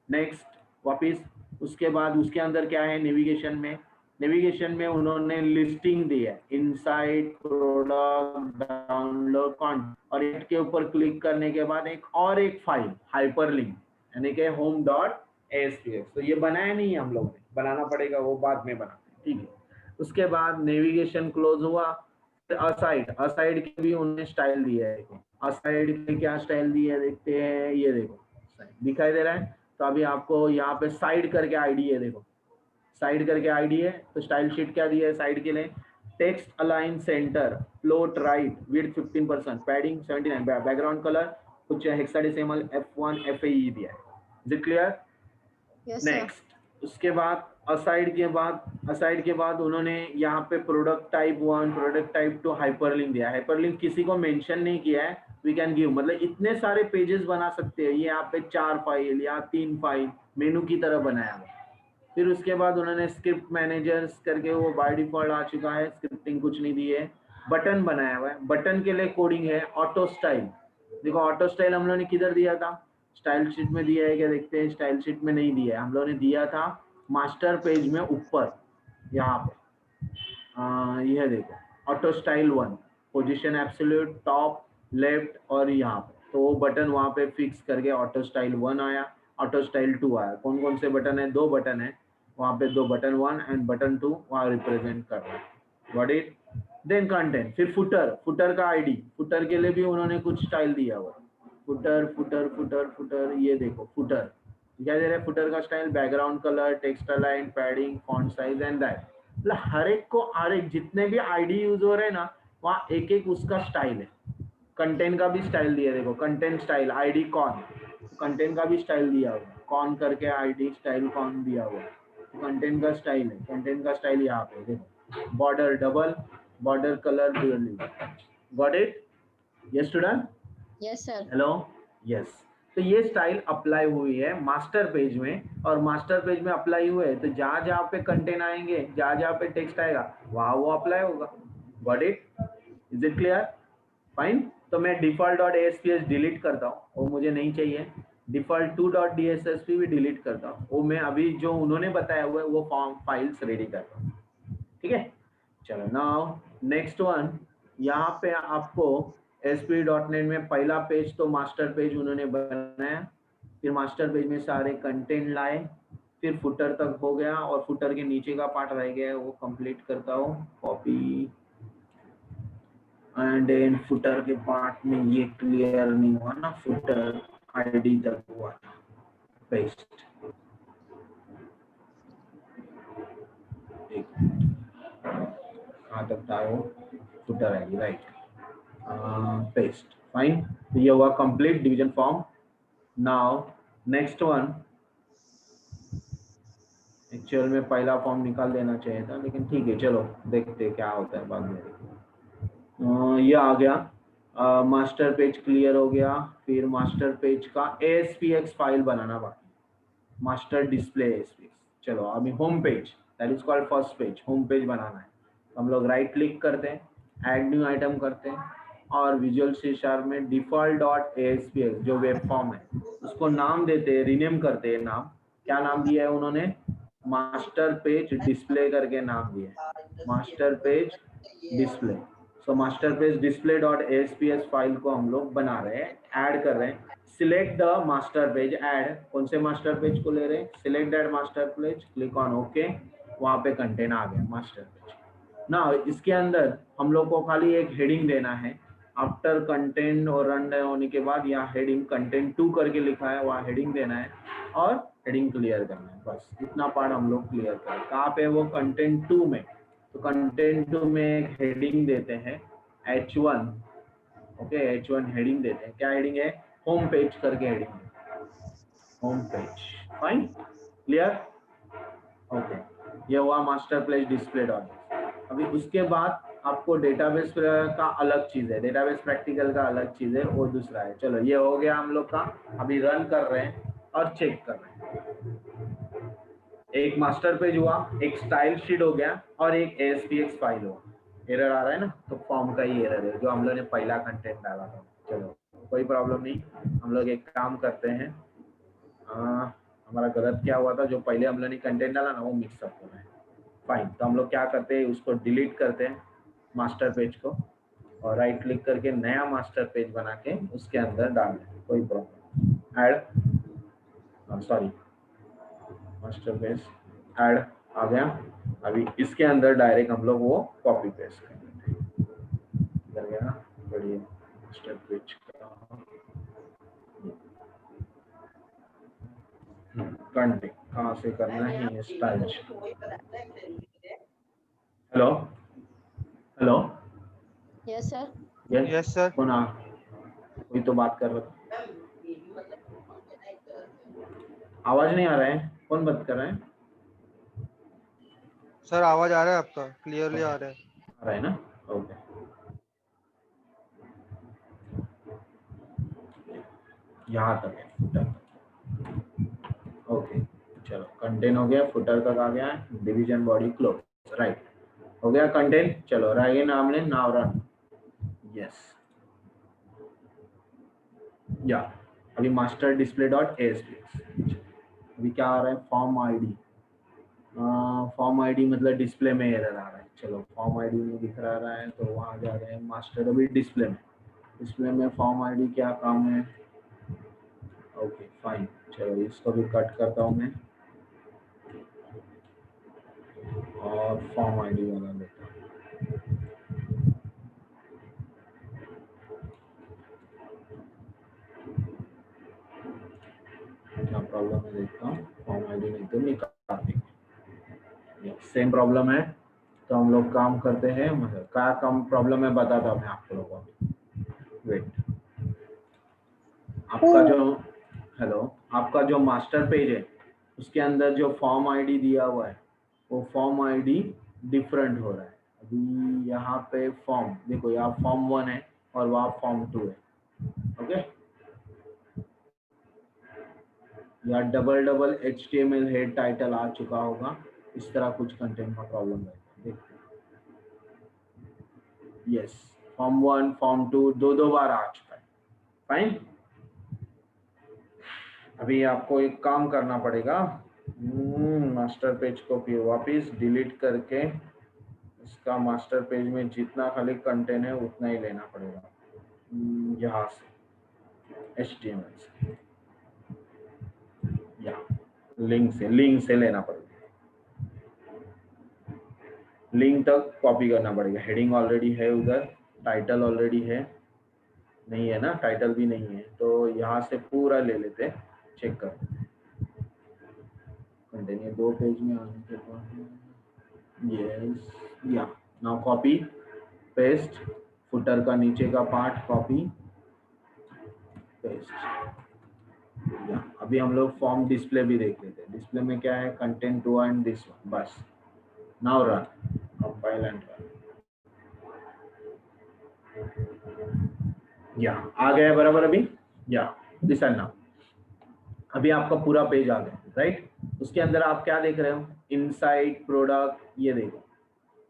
नेक्स्ट वापिस उसके बाद उसके अंदर क्या है, नेविगेशन में उन्होंने लिस्टिंग दी है, इनसाइड प्रोडक्ट डाउनलोड कॉन्ट, और इसके ऊपर क्लिक करने के बाद एक फाइल हाइपरलिंक यानी कि home.aspx। तो ये बनाया नहीं है हम लोग ने, बनाना पड़ेगा, वो बाद में बनाते हैं, ठीक है। उसके बाद नेविगेशन क्लोज हुआ, असाइड के भी उन्होंने स्टाइल दिया है। देखो असाइड के क्या स्टाइल दिया है, देखते हैं, ये देखो दिखाई दे रहा है। तो अभी आपको यहाँ पे साइड करके आईडी है, देखो साइड करके आईडी है। तो स्टाइल शीट क्या दिया है साइड के लिए, text align centre, float right, width 15%, padding 79, background colour कुछ हेक्साडेसिमल F1 FAE दिया है। Is it clear? Yes, sir. Next उसके बाद असाइड के बाद उन्होंने यहाँ पे product type 1, product type 2, hyperlink दिया। हाइपरलिंक किसी को मेंशन नहीं किया है, वी कैन गिव, मतलब इतने सारे पेजेस बना सकते हैं। ये यहाँ पे 4 फाइल या 3 फाइल मेनू की तरह बनाया हुआ। फिर उसके बाद उन्होंने स्क्रिप्ट मैनेजर्स करके, वो बाय डिफॉल्ट आ चुका है, स्क्रिप्टिंग कुछ नहीं दी है। बटन बनाया हुआ है, बटन के लिए कोडिंग है ऑटो स्टाइल। देखो ऑटो स्टाइल हम लोगों ने किधर दिया था, स्टाइल शीट में दिया है क्या, देखते हैं। स्टाइल शीट में नहीं दिया है, हम लोगों ने दिया था मास्टर पेज में ऊपर यहाँ पे। यह देखो auto style 1, position absolute, top left और यहाँ पे। तो वो बटन वहाँ पे फिक्स करके ऑटो स्टाइल 1 आया, ऑटो स्टाइल 2 आया। कौन कौन से बटन है, 2 बटन है वहाँ पे, 2 बटन 1 एंड बटन 2 वहाँ रिप्रेजेंट कर रहा है। Got it? देन कंटेंट, फिर फुटर का आईडी, फुटर के लिए भी उन्होंने कुछ स्टाइल दिया हुआ। फुटर, ये देखो फुटर क्या दे रहा है, फुटर का style, background colour, text align, padding, font size and that. मतलब हर एक जितने भी आईडी यूज हो रहे हैं ना, वहाँ एक उसका स्टाइल है। कंटेंट का भी स्टाइल दिया है, देखो content style, ID con, content का भी स्टाइल दिया हुआ, कॉन करके आईडी स्टाइल कॉन दिया हुआ। कंटेंट का स्टाइल है, कंटेंट का स्टाइल यहाँ पे देखो, border double, border colour dually. Got it? Yes student? Yes, sir. Hello, yes. तो ये स्टाइल अप्लाई हुई है मास्टर पेज में, और मास्टर पेज में अप्लाई हुए तो जहाँ जहाँ पे कंटेंट आएंगे, जहाँ पे टेक्स्ट आएगा, वहाँ वो अप्लाई होगा। Got it? Is it clear? Fine. तो मैं default.aspx डिलीट करता हूँ, वो मुझे नहीं चाहिए। default2.dssp भी डिलीट करता हूँ, वो मैं अभी जो उन्होंने बताया हुआ है वो फॉर्म फाइल्स रेडी करता हूँ, ठीक है। चलो नाउ नेक्स्ट वन, यहाँ पे आपको ASP.NET में पहला पेज तो मास्टर पेज उन्होंने बनाया, फिर मास्टर पेज में सारे कंटेंट लाए, फिर फुटर तक हो गया, और फुटर के नीचे का पार्ट रह गया है, वो कंप्लीट करता हूँ, कॉपी एंड देन फुटर के पार्ट में ये क्लियर नहीं हुआ ना, फुटर आईडी तक हुआ था, पेस्ट। कहाँ तक था वो, footer ID, right, paste, fine. तो ये हुआ complete division form. Now next one, actual में पहला फॉर्म निकाल देना चाहिए था, लेकिन ठीक है, चलो देखते क्या होता है बाद में। ये आ गया, मास्टर पेज क्लियर हो गया। फिर मास्टर पेज का ASPX फाइल बनाना बाकी, मास्टर डिस्प्ले ASPX। चलो अभी home page, that is called first page, home page बनाना है। तो हम लोग राइट क्लिक करते हैं, ऐड न्यू आइटम करते हैं, और विजुअल C# में default.aspx जो वेब फॉर्म है उसको नाम देते हैं, रीनेम करते हैं। नाम क्या नाम दिया है उन्होंने, मास्टर पेज डिस्प्ले करके नाम दिया है, master page display. So master page display dot ASPX file को हम लोग बना रहे हैं, ऐड कर रहे हैं। Select the master page, add कौन से मास्टर पेज को ले रहे हैं, select that master page, click on okay, वहाँ पे कंटेंट आ गया मास्टर पेज। ना इसके अंदर हम लोग को खाली एक हेडिंग देना है, आफ्टर कंटेंट और रन होने के बाद यहाँ हेडिंग कंटेंट 2 करके लिखा है, वहाँ हेडिंग देना है और हेडिंग क्लियर करना है, बस इतना पार्ट हम लोग क्लियर करें। कहाँ पे वो, कंटेंट 2 में। तो कंटेंट 2 में एक हेडिंग देते हैं H1, ओके, H1 हेडिंग देते हैं। क्या हेडिंग है, होम पेज करके हेडिंग है, home page, fine, clear, okay. ये हुआ मास्टर पेज डिस्प्ले डॉट। अभी उसके बाद आपको डेटाबेस का अलग चीज है, डेटाबेस प्रैक्टिकल का अलग चीज है, वो दूसरा है। चलो ये हो गया हम लोग का, अभी रन कर रहे हैं और चेक कर रहे हैं। एक मास्टर पेज हुआ, एक स्टाइल शीट हो गया, और एक ASPX फाइल हुआ। एरर आ रहा है ना, तो फॉर्म का ही एरर है जो हम लोग ने पहला कंटेंट डाला था। चलो कोई प्रॉब्लम नहीं। हम लोग एक काम करते हैं, हमारा गलत क्या हुआ था, जो पहले हम लोग ने कंटेंट डाला ना वो मिक्सअप हो रहा है। फाइन, तो हम लोग क्या करते हैं, उसको डिलीट करते हैं मास्टर पेज को, और राइट क्लिक करके नया मास्टर पेज बना के उसके अंदर डाल दें, कोई problem. Add, sorry, master page add आ गया। अभी इसके अंदर डायरेक्ट हम लोग वो कॉपी पेस्ट कर देते हैं, कर गया ना, बढ़िया। मास्टर पेज का कंटेंट कहाँ से करना है, style. Hello hello, yes sir. Yes sir. कौन कोई तो बात कर रहा था, आवाज नहीं आ रहा है, कौन बात कर रहा है? सर आवाज आ रहा है आपका, क्लियरली आ रहा है। आ रहा है ना, ओके। यहाँ तक है, फुटर तक। ओके, चलो कंटेंट हो गया, फुटर तक आ गया है, डिवीजन बॉडी क्लोज, राइट हो गया कंटेंट। चलो राइट नाम ले, नाउ रन, यस। या अभी मास्टर डिस्प्ले डॉट एएसपीएस, अभी क्या आ रहा है, फॉर्म आईडी। फॉर्म आईडी मतलब डिस्प्ले में एरर आ रहा है। चलो फॉर्म आईडी में दिख रहा है तो वहाँ जा रहे हैं मास्टर, अभी डिस्प्ले में, डिस्प्ले में फॉर्म आईडी क्या काम है। ओके फाइन, चलो इसको भी कट करता हूँ मैं और फॉर्म आईडी वाला लेता हूँ। क्या प्रॉब्लम है देखता हूँ, फॉर्म आईडी नहीं तो निकाल देंगे, सेम प्रॉब्लम है। तो हम लोग काम करते हैं, मतलब क्या काम प्रॉब्लम है बताता हूँ मैं आप लोगों को, वेट। आपका जो, हेलो, आपका जो मास्टर पेज है उसके अंदर जो फॉर्म आईडी दिया हुआ है वो फॉर्म आईडी डिफरेंट हो रहा है। अभी यहाँ पे फॉर्म देखो, यहाँ फॉर्म 1 है और वहाँ फॉर्म 2 है, ओके। या double double HTML head title आ चुका होगा, इस तरह कुछ कंटेंट का प्रॉब्लम है। यस, फॉर्म 1 फॉर्म 2 दो बार आ चुका है, फाइन। अभी आपको एक काम करना पड़ेगा, मास्टर पेज को फिर वापस डिलीट करके इसका मास्टर पेज में जितना खाली कंटेंट है उतना ही लेना पड़ेगा, यहाँ से HTML से या लिंक से लेना पड़ेगा, लिंक तक कॉपी करना पड़ेगा। हेडिंग ऑलरेडी है उधर, टाइटल ऑलरेडी है, नहीं है ना, टाइटल भी नहीं है, तो यहाँ से पूरा ले लेते, चेक कर कंटेंट, ये 2 पेज में आने के बाद, यस, या नाउ कॉपी पेस्ट, फुटर का नीचे का पार्ट कॉपी पेस्ट। या अभी हम लोग फॉर्म डिस्प्ले भी देख लेते हैं, डिस्प्ले में क्या है, कंटेंट 2 एंड दिस वन, बस। Now run, compile and run, या आ गया है बराबर अभी, या लिसन नाउ। अभी आपका पूरा पेज आ गया, राइट। उसके अंदर आप क्या देख रहे हो, इनसाइड प्रोडक्ट, ये देखो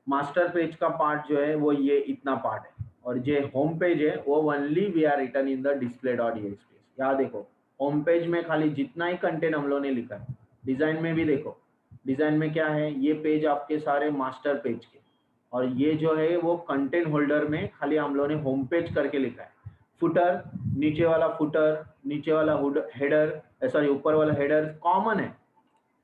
मास्टर पेज का पार्ट जो है वो ये इतना पार्ट है, और जो होम पेज है वो only we are return in the display dot ASPS. यहाँ देखो होम पेज में खाली जितना ही कंटेंट हम लोगों ने लिखा है, डिजाइन में भी देखो, डिजाइन में क्या है, ये पेज आपके सारे मास्टर पेज के, और ये जो है वो कंटेंट होल्डर में खाली हम लोगों ने होम पेज करके लिखा है। फुटर, नीचे वाला फुटर, नीचे वाला हेडर, सॉरी ऊपर वाला हेडर कॉमन है,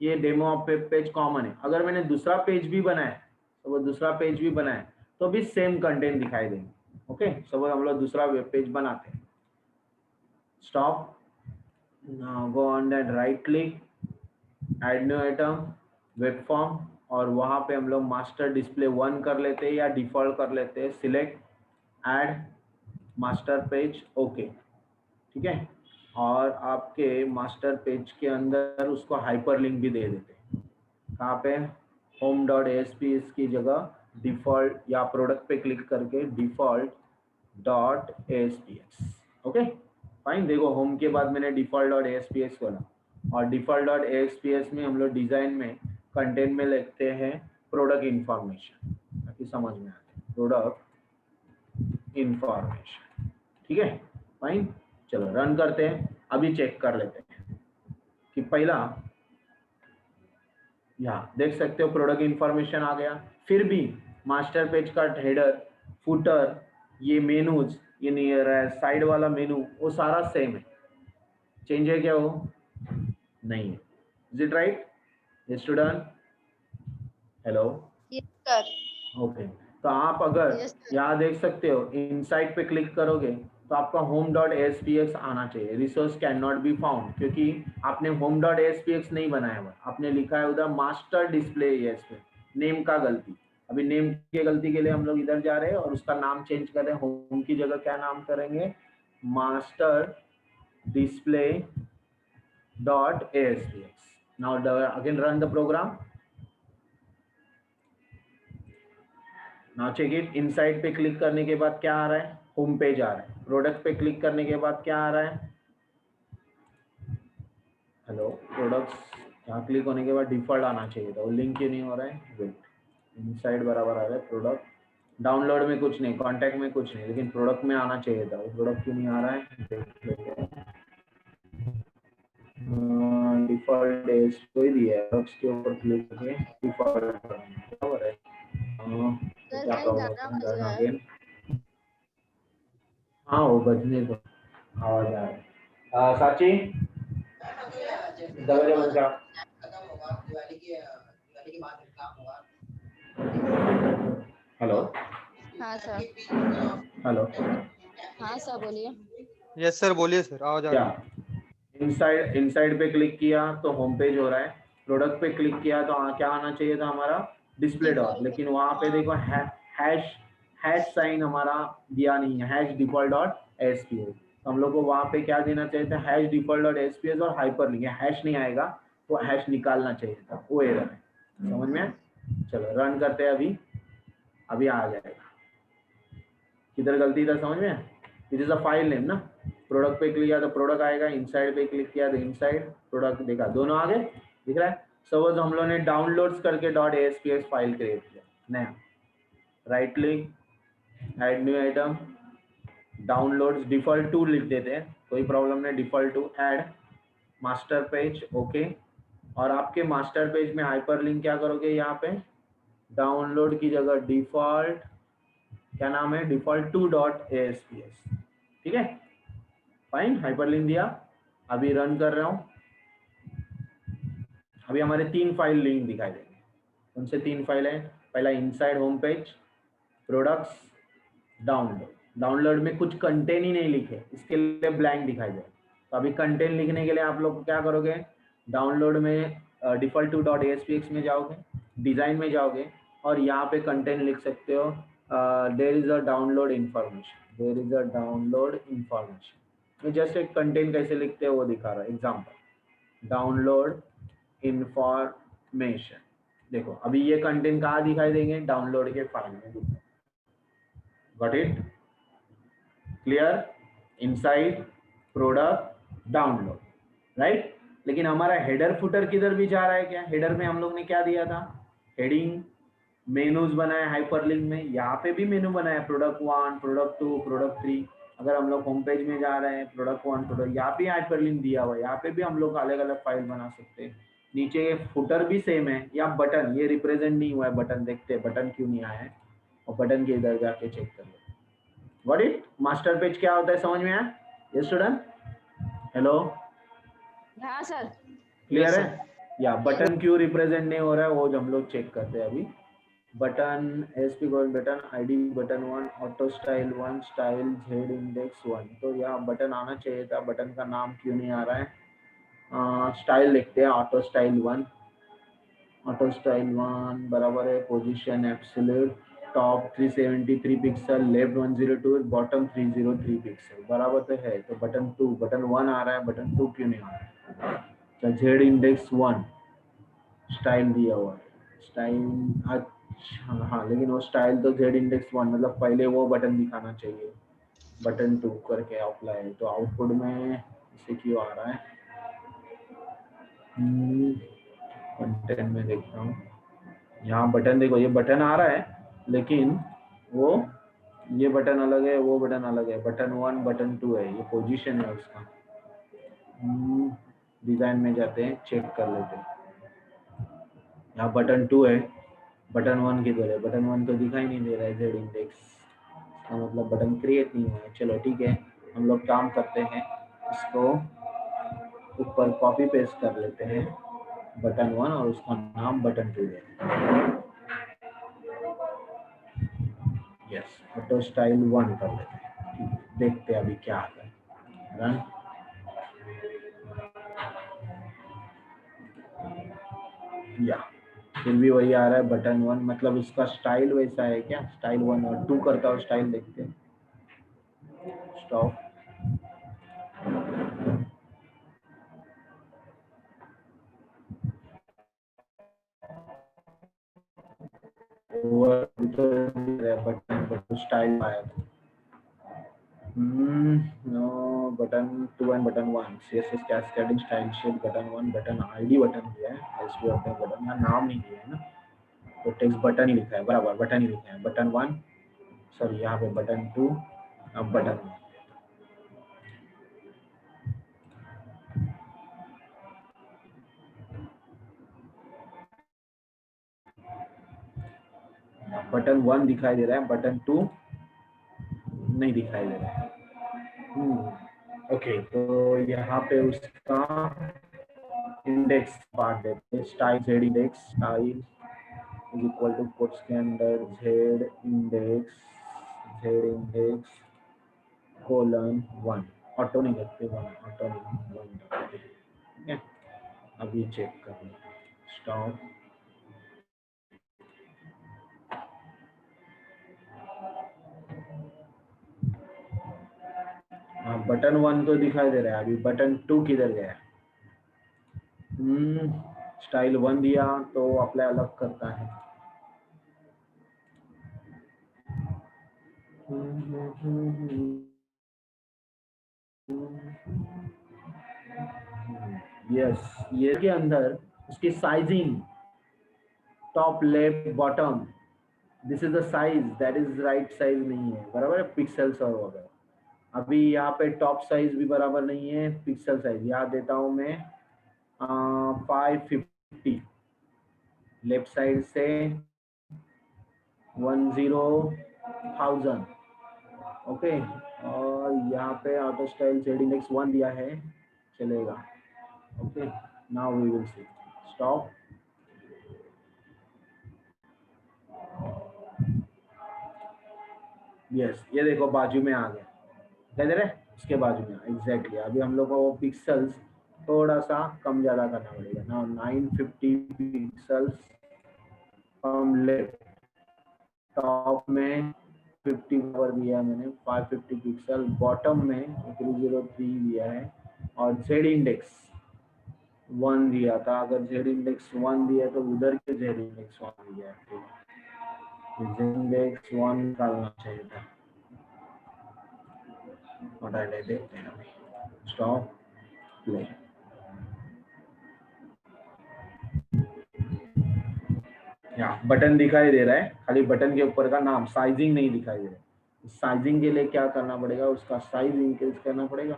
ये डेमो पेज कॉमन है। अगर मैंने दूसरा पेज भी बनाया तो वो दूसरा पेज भी बनाए तो भी सेम कंटेंट दिखाई देंगे, ओके। सब हम लोग दूसरा वेब पेज बनाते हैं, stop, now go on that, right click, add new item, web form, और वहां पे हम लोग मास्टर डिस्प्ले 1 कर लेते हैं या डिफॉल्ट कर लेते हैं, select add master page, okay, ठीक है। और आपके मास्टर पेज के अंदर उसको हाइपरलिंक भी दे देते हैं, कहाँ पे, होम डॉट एएसपीएस की जगह डिफॉल्ट या प्रोडक्ट पे क्लिक करके डिफॉल्ट डॉट एएसपीएस, ओके फाइन। देखो होम के बाद मैंने डिफॉल्ट डॉट एएसपीएस खोला, और डिफॉल्ट डॉट एएसपीएस में हम लोग डिजाइन में कंटेंट में लिखते हैं प्रोडक्ट इंफॉर्मेशन, ताकि समझ में आए, प्रोडक्ट इंफॉर्मेशन, ठीक है फाइन। चलो रन करते हैं, अभी चेक कर लेते हैं कि पहला यहाँ देख सकते हो प्रोडक्ट इंफॉर्मेशन आ गया, फिर भी मास्टर पेज का हेडर, फुटर, ये मेनूज, ये साइड वाला मेनू वो सारा सेम है, चेंज है क्या वो? नहीं है। Is it right student? Hello, yes sir. Okay. तो आप अगर यस सर। यहाँ देख सकते हो इनसाइट पे क्लिक करोगे तो आपका home.aspx आना चाहिए, resource can not be found, क्योंकि आपने home.aspx नहीं बनाया हुआ, आपने लिखा है उधर मास्टर डिस्प्ले ASP, नेम का गलती। अभी नेम की गलती के लिए हम लोग इधर जा रहे हैं और उसका नाम चेंज कर रहे हैं, होम की जगह क्या नाम करेंगे, master display .aspx। Now again run the program. Now check it, inside पे क्लिक करने के बाद क्या आ रहा है, होम पेज आ रहा है। प्रोडक्ट पे क्लिक करने के बाद क्या आ रहा है, हेलो प्रोडक्ट्स, यहाँ क्लिक होने के बाद डिफॉल्ट आना चाहिए था, वो लिंक क्यों नहीं हो रहा है, वेट, इनसाइड बराबर आ रहा है, प्रोडक्ट डाउनलोड में कुछ नहीं, कांटेक्ट में कुछ नहीं, लेकिन प्रोडक्ट में आना चाहिए था, वो प्रोडक्ट क्यों नहीं आ रहा है, देख लेते हैं। डिफॉल्ट डेज कोई भी है, प्रोडक्ट्स के ऊपर क्लिक करके डिफॉल्ट बराबर है। सर क्या कहीं गाना प्रॉब्लम बज रहा है। अगेन, हाँ वो बजने दो, आवाज आ रही है। साची दरवाजा बंद करा। हेलो हाँ सर। हेलो, हाँ सर बोलिए। यस सर, बोलिए सर, आवाज आ क्या रही है। इनसाइड पे क्लिक किया तो होम पेज हो रहा है, प्रोडक्ट पे क्लिक किया तो क्या आना चाहिए था हमारा, डिस्प्ले डॉट, डिफॉल्ट। लेकिन वहां पे देखो हैश हैश साइन हमारा दिया नहीं है, हैश डिफॉल्ट डॉट एसपीएस। तो हम लोग को वहां पे क्या देना चाहिए था, हैश डिफॉल्ट डॉट एसपीएस और हाइपर लिंक, हैश नहीं आएगा तो हैश निकालना चाहिए था, वो एरर है, समझ में आया? चलो रन करते हैं, अभी अभी आ जाएगा, किधर गलती था समझ में, it is a file name ना, प्रोडक्ट पे क्लिक किया तो प्रोडक्ट आएगा, इनसाइड पे क्लिक किया तो इनसाइड, प्रोडक्ट देखा दोनों आ गए, दिख रहा है। सपोज हम लोगों ने डाउनलोड्स करके .aspx फाइल क्रिएट किया नया, right click, add new item, downloads default two लिख देते हैं, कोई प्रॉब्लम नहीं, default two, add master page, okay. और आपके मास्टर पेज में हाइपरलिंक क्या करोगे, यहाँ पे डाउनलोड की जगह डिफॉल्ट, क्या नाम है, डिफॉल्ट टू .aspx, ठीक है, फाइन, हाइपरलिंक दिया, अभी रन कर रहा हूँ, अभी हमारे 3 फाइल लिंक दिखाई देंगे, उनसे 3 फाइल है, पहला inside home page, products, download. Download में कुछ कंटेंट ही नहीं लिखे, इसके लिए ब्लैंक दिखाई दे, तो अभी कंटेंट लिखने के लिए आप लोग क्या करोगे, डाउनलोड में डिफॉल्ट टू .aspx में जाओगे, डिजाइन में जाओगे और यहाँ पे कंटेंट लिख सकते हो, there is a download information, there is a download information, just एक कंटेंट कैसे लिखते हैं वो दिखा रहा है, एग्जाम्पल डाउनलोड इंफॉर्मेशन, देखो अभी ये कंटेंट कहाँ दिखाई देंगे, डाउनलोड के फाइल में, got it, clear, inside, product, download, right. लेकिन हमारा हेडर फुटर किधर भी जा रहा है क्या, हेडर में हम लोग ने क्या दिया था, हेडिंग, मेनूज बनाया हाइपरलिंक में, यहाँ पे भी मेनू बनाया, प्रोडक्ट 1, प्रोडक्ट 2, प्रोडक्ट 3, अगर हम लोग होम पेज में जा रहे हैं प्रोडक्ट 1, प्रोडक्ट, यहाँ पे हाइपरलिंक दिया हुआ है, यहाँ पे भी हम लोग अलग अलग फाइल बना सकते हैं, नीचे ये फुटर भी सेम है, या बटन ये रिप्रेजेंट नहीं हुआ है, बटन देखते हैं बटन क्यों नहीं आया है, और बटन के इधर जाके चेक कर लो, व्हाट इट, मास्टर पेज क्या होता है समझ में आया, ये स्टूडेंट, हेलो, हाँ सर। क्लियर यस है, सर। या बटन क्यों रिप्रेजेंट नहीं हो रहा है वो हम लोग चेक करते हैं अभी, बटन एसपी गोल button ID button 1 auto style 1 style Z index 1, तो यहाँ बटन आना चाहिए था, बटन का नाम क्यों नहीं आ रहा है, स्टाइल लिखते हैं ऑटो स्टाइल 1, ऑटो स्टाइल 1 बराबर है position absolute, top 373 pixel, left 102, bottom 303 pixel, बराबर तो है, तो बटन 2, बटन 1 आ रहा है, बटन 2 क्यों नहीं आ रहा है, तो जेड इंडेक्स 1 स्टाइल दिया हुआ है, स्टाइल अच्छा, हाँ लेकिन वो स्टाइल तो जेड इंडेक्स 1, मतलब पहले वो बटन दिखाना चाहिए, बटन 2 करके अप्लाई, तो आउटपुट में इसे क्यों आ रहा है, कंटेंट में देखता हूँ, यहाँ बटन देखो, ये बटन आ रहा है लेकिन वो ये बटन अलग है, वो बटन अलग है, बटन 1 बटन 2 है, ये पोजीशन है उसका। डिजाइन में जाते हैं, चेक कर लेते हैं। यहाँ बटन 2 है, बटन 1 किधर है? बटन 1 तो दिखाई नहीं दे रहा है, जेड इंडेक्स, इसका मतलब बटन क्रिएट नहीं हुआ है। चलो ठीक है, हम लोग काम करते हैं, इसको ऊपर कॉपी पेस्ट कर लेते हैं, बटन 1 और उसका नाम बटन 2 है। यस, ऑटो स्टाइल 1 कर लेते हैं। ठीक है, देखते हैं अभी क्या आता है। रन। या फिर भी वही आ रहा है, बटन 1, मतलब उसका स्टाइल वैसा है क्या? स्टाइल 1 और 2 करता हूँ, स्टाइल देखते हैं। स्टॉप। बटन स्टाइल आया था। No, button 2 and button 1 CSS cascading style sheet button 1 button ID button दिया है, एसवी अपने बटन, यहाँ नाम नहीं दिया है ना, तो टेक्स्ट बटन ही लिखा है, बराबर बटन ही लिखा है, बटन 1, सॉरी यहाँ पे बटन 2, अब बटन 1। बटन 1 दिखाई दे रहा है, बटन 2 नहीं दिखाई दे रहा है। ओके, तो यहाँ पे उसका इंडेक्स पार्ट देते हैं, style Z index style is equal to quotes के अंदर जेड इंडेक्स कोलन 1, ऑटो नहीं करते 1, ऑटो नहीं 1 करते। ठीक है, अभी चेक कर लेते हैं। स्टॉप। हाँ, बटन 1 तो दिखाई दे रहा है, अभी बटन 2 किधर गया? स्टाइल 1 दिया तो अप्लाई अलग करता है। यस, ये के अंदर उसकी sizing, top left bottom, this is the size, that is right size नहीं है, बराबर है, पिक्सल्स और वगैरह। अभी यहाँ पे टॉप साइज भी बराबर नहीं है, पिक्सल साइज यहाँ देता हूँ मैं 550, लेफ्ट साइड से 10,000, ओके। और यहाँ पे ऑटो स्टाइल जेड इंडेक्स 1 दिया है, चलेगा। Okay, now we will see. Stop. Yes, ये देखो बाजू में आ गया, क्या दे रहे, इसके बाजू में एग्जैक्टली। अभी हम लोग को वो पिक्सल्स थोड़ा सा कम ज्यादा करना पड़ेगा ना, 950 पिक्सल्स फ्रॉम लेफ्ट, टॉप में 50 पर दिया है मैंने, 550 पिक्सल, बॉटम में 303 दिया है, और जेड इंडेक्स 1 दिया था। अगर जेड इंडेक्स 1 दिया तो उधर के जेड इंडेक्स 1 दिया है, जेड इंडेक्स 1 निकालना चाहिए था, हटा लेते हैं अभी। Stop, play. यहाँ बटन दिखाई दे रहा है, खाली बटन के ऊपर का नाम, साइजिंग नहीं दिखाई दे रहा है। साइजिंग के लिए क्या करना पड़ेगा, उसका साइज इंक्रीज करना पड़ेगा।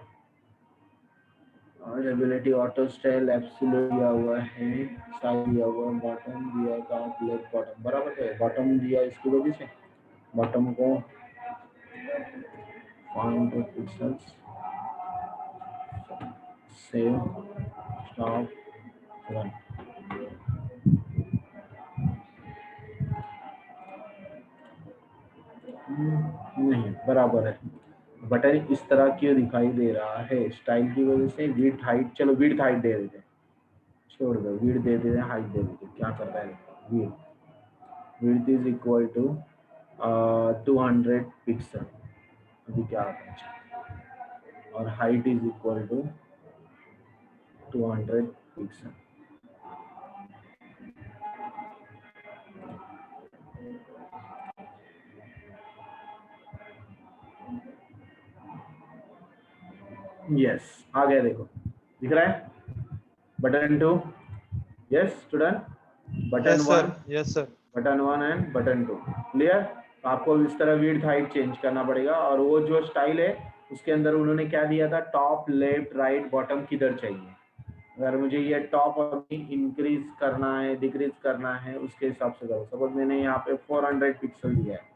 और एबिलिटी ऑटो स्टाइल एब्सोल्यूट दिया हुआ है, साइज दिया हुआ है, बॉटम दिया था, लेफ्ट बॉटम बराबर है, बॉटम दिया इसकी वजह से बॉटम को 500 पिक्सल्स, सेव, स्टॉप, रन। नहीं बराबर है, बटन इस तरह क्यों दिखाई दे रहा है, स्टाइल की वजह से। विड्थ हाइट, चलो विड्थ हाइट दे देते हैं, छोड़ दो, विड्थ दे देते हैं, हाइट दे देते हैं, क्या करता है width is equal to 200 pixel, अभी क्या आता है, और height is equal to 200 pixel. Yes, आ गया, देखो दिख रहा है, button 2, yes student, button yes 1, sir, yes sir. Button 1 and button 2, clear. तो आपको इस तरह विड्थ हाइट चेंज करना पड़ेगा। और वो जो स्टाइल है उसके अंदर उन्होंने क्या दिया था, टॉप लेफ्ट राइट बॉटम किधर चाहिए। अगर मुझे ये टॉप अभी इंक्रीज करना है डिक्रीज करना है उसके हिसाब से करो। सपोज मैंने यहाँ पे 400 पिक्सल दिया है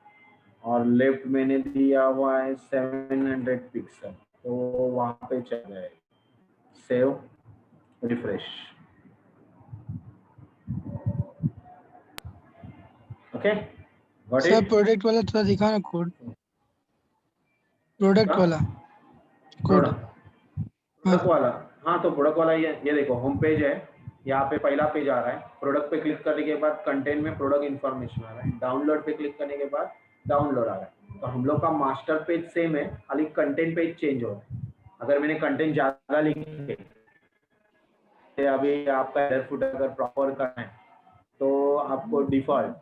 और लेफ्ट मैंने दिया हुआ है 700 पिक्सल, तो वहाँ पे चल जाए save refresh. Okay got sir it. Product वाला थोड़ा दिखा ना कोड, प्रोडक्ट वाला कोड। प्रोडक्ट वाला, हाँ तो प्रोडक्ट वाला ये देखो होम पेज है, यहाँ पे पहला पेज आ रहा है। प्रोडक्ट पे क्लिक करने के बाद कंटेंट में प्रोडक्ट इन्फॉर्मेशन आ रहा है। डाउनलोड पे क्लिक करने के बाद डाउनलोड आ रहा है। तो हम लोग का मास्टर पेज सेम है, खाली कंटेंट पेज चेंज हो रहा है। अगर मैंने कंटेंट ज्यादा लिखे, अभी आपका हेडर फुटर अगर प्रॉपर करना है तो आपको डिफॉल्ट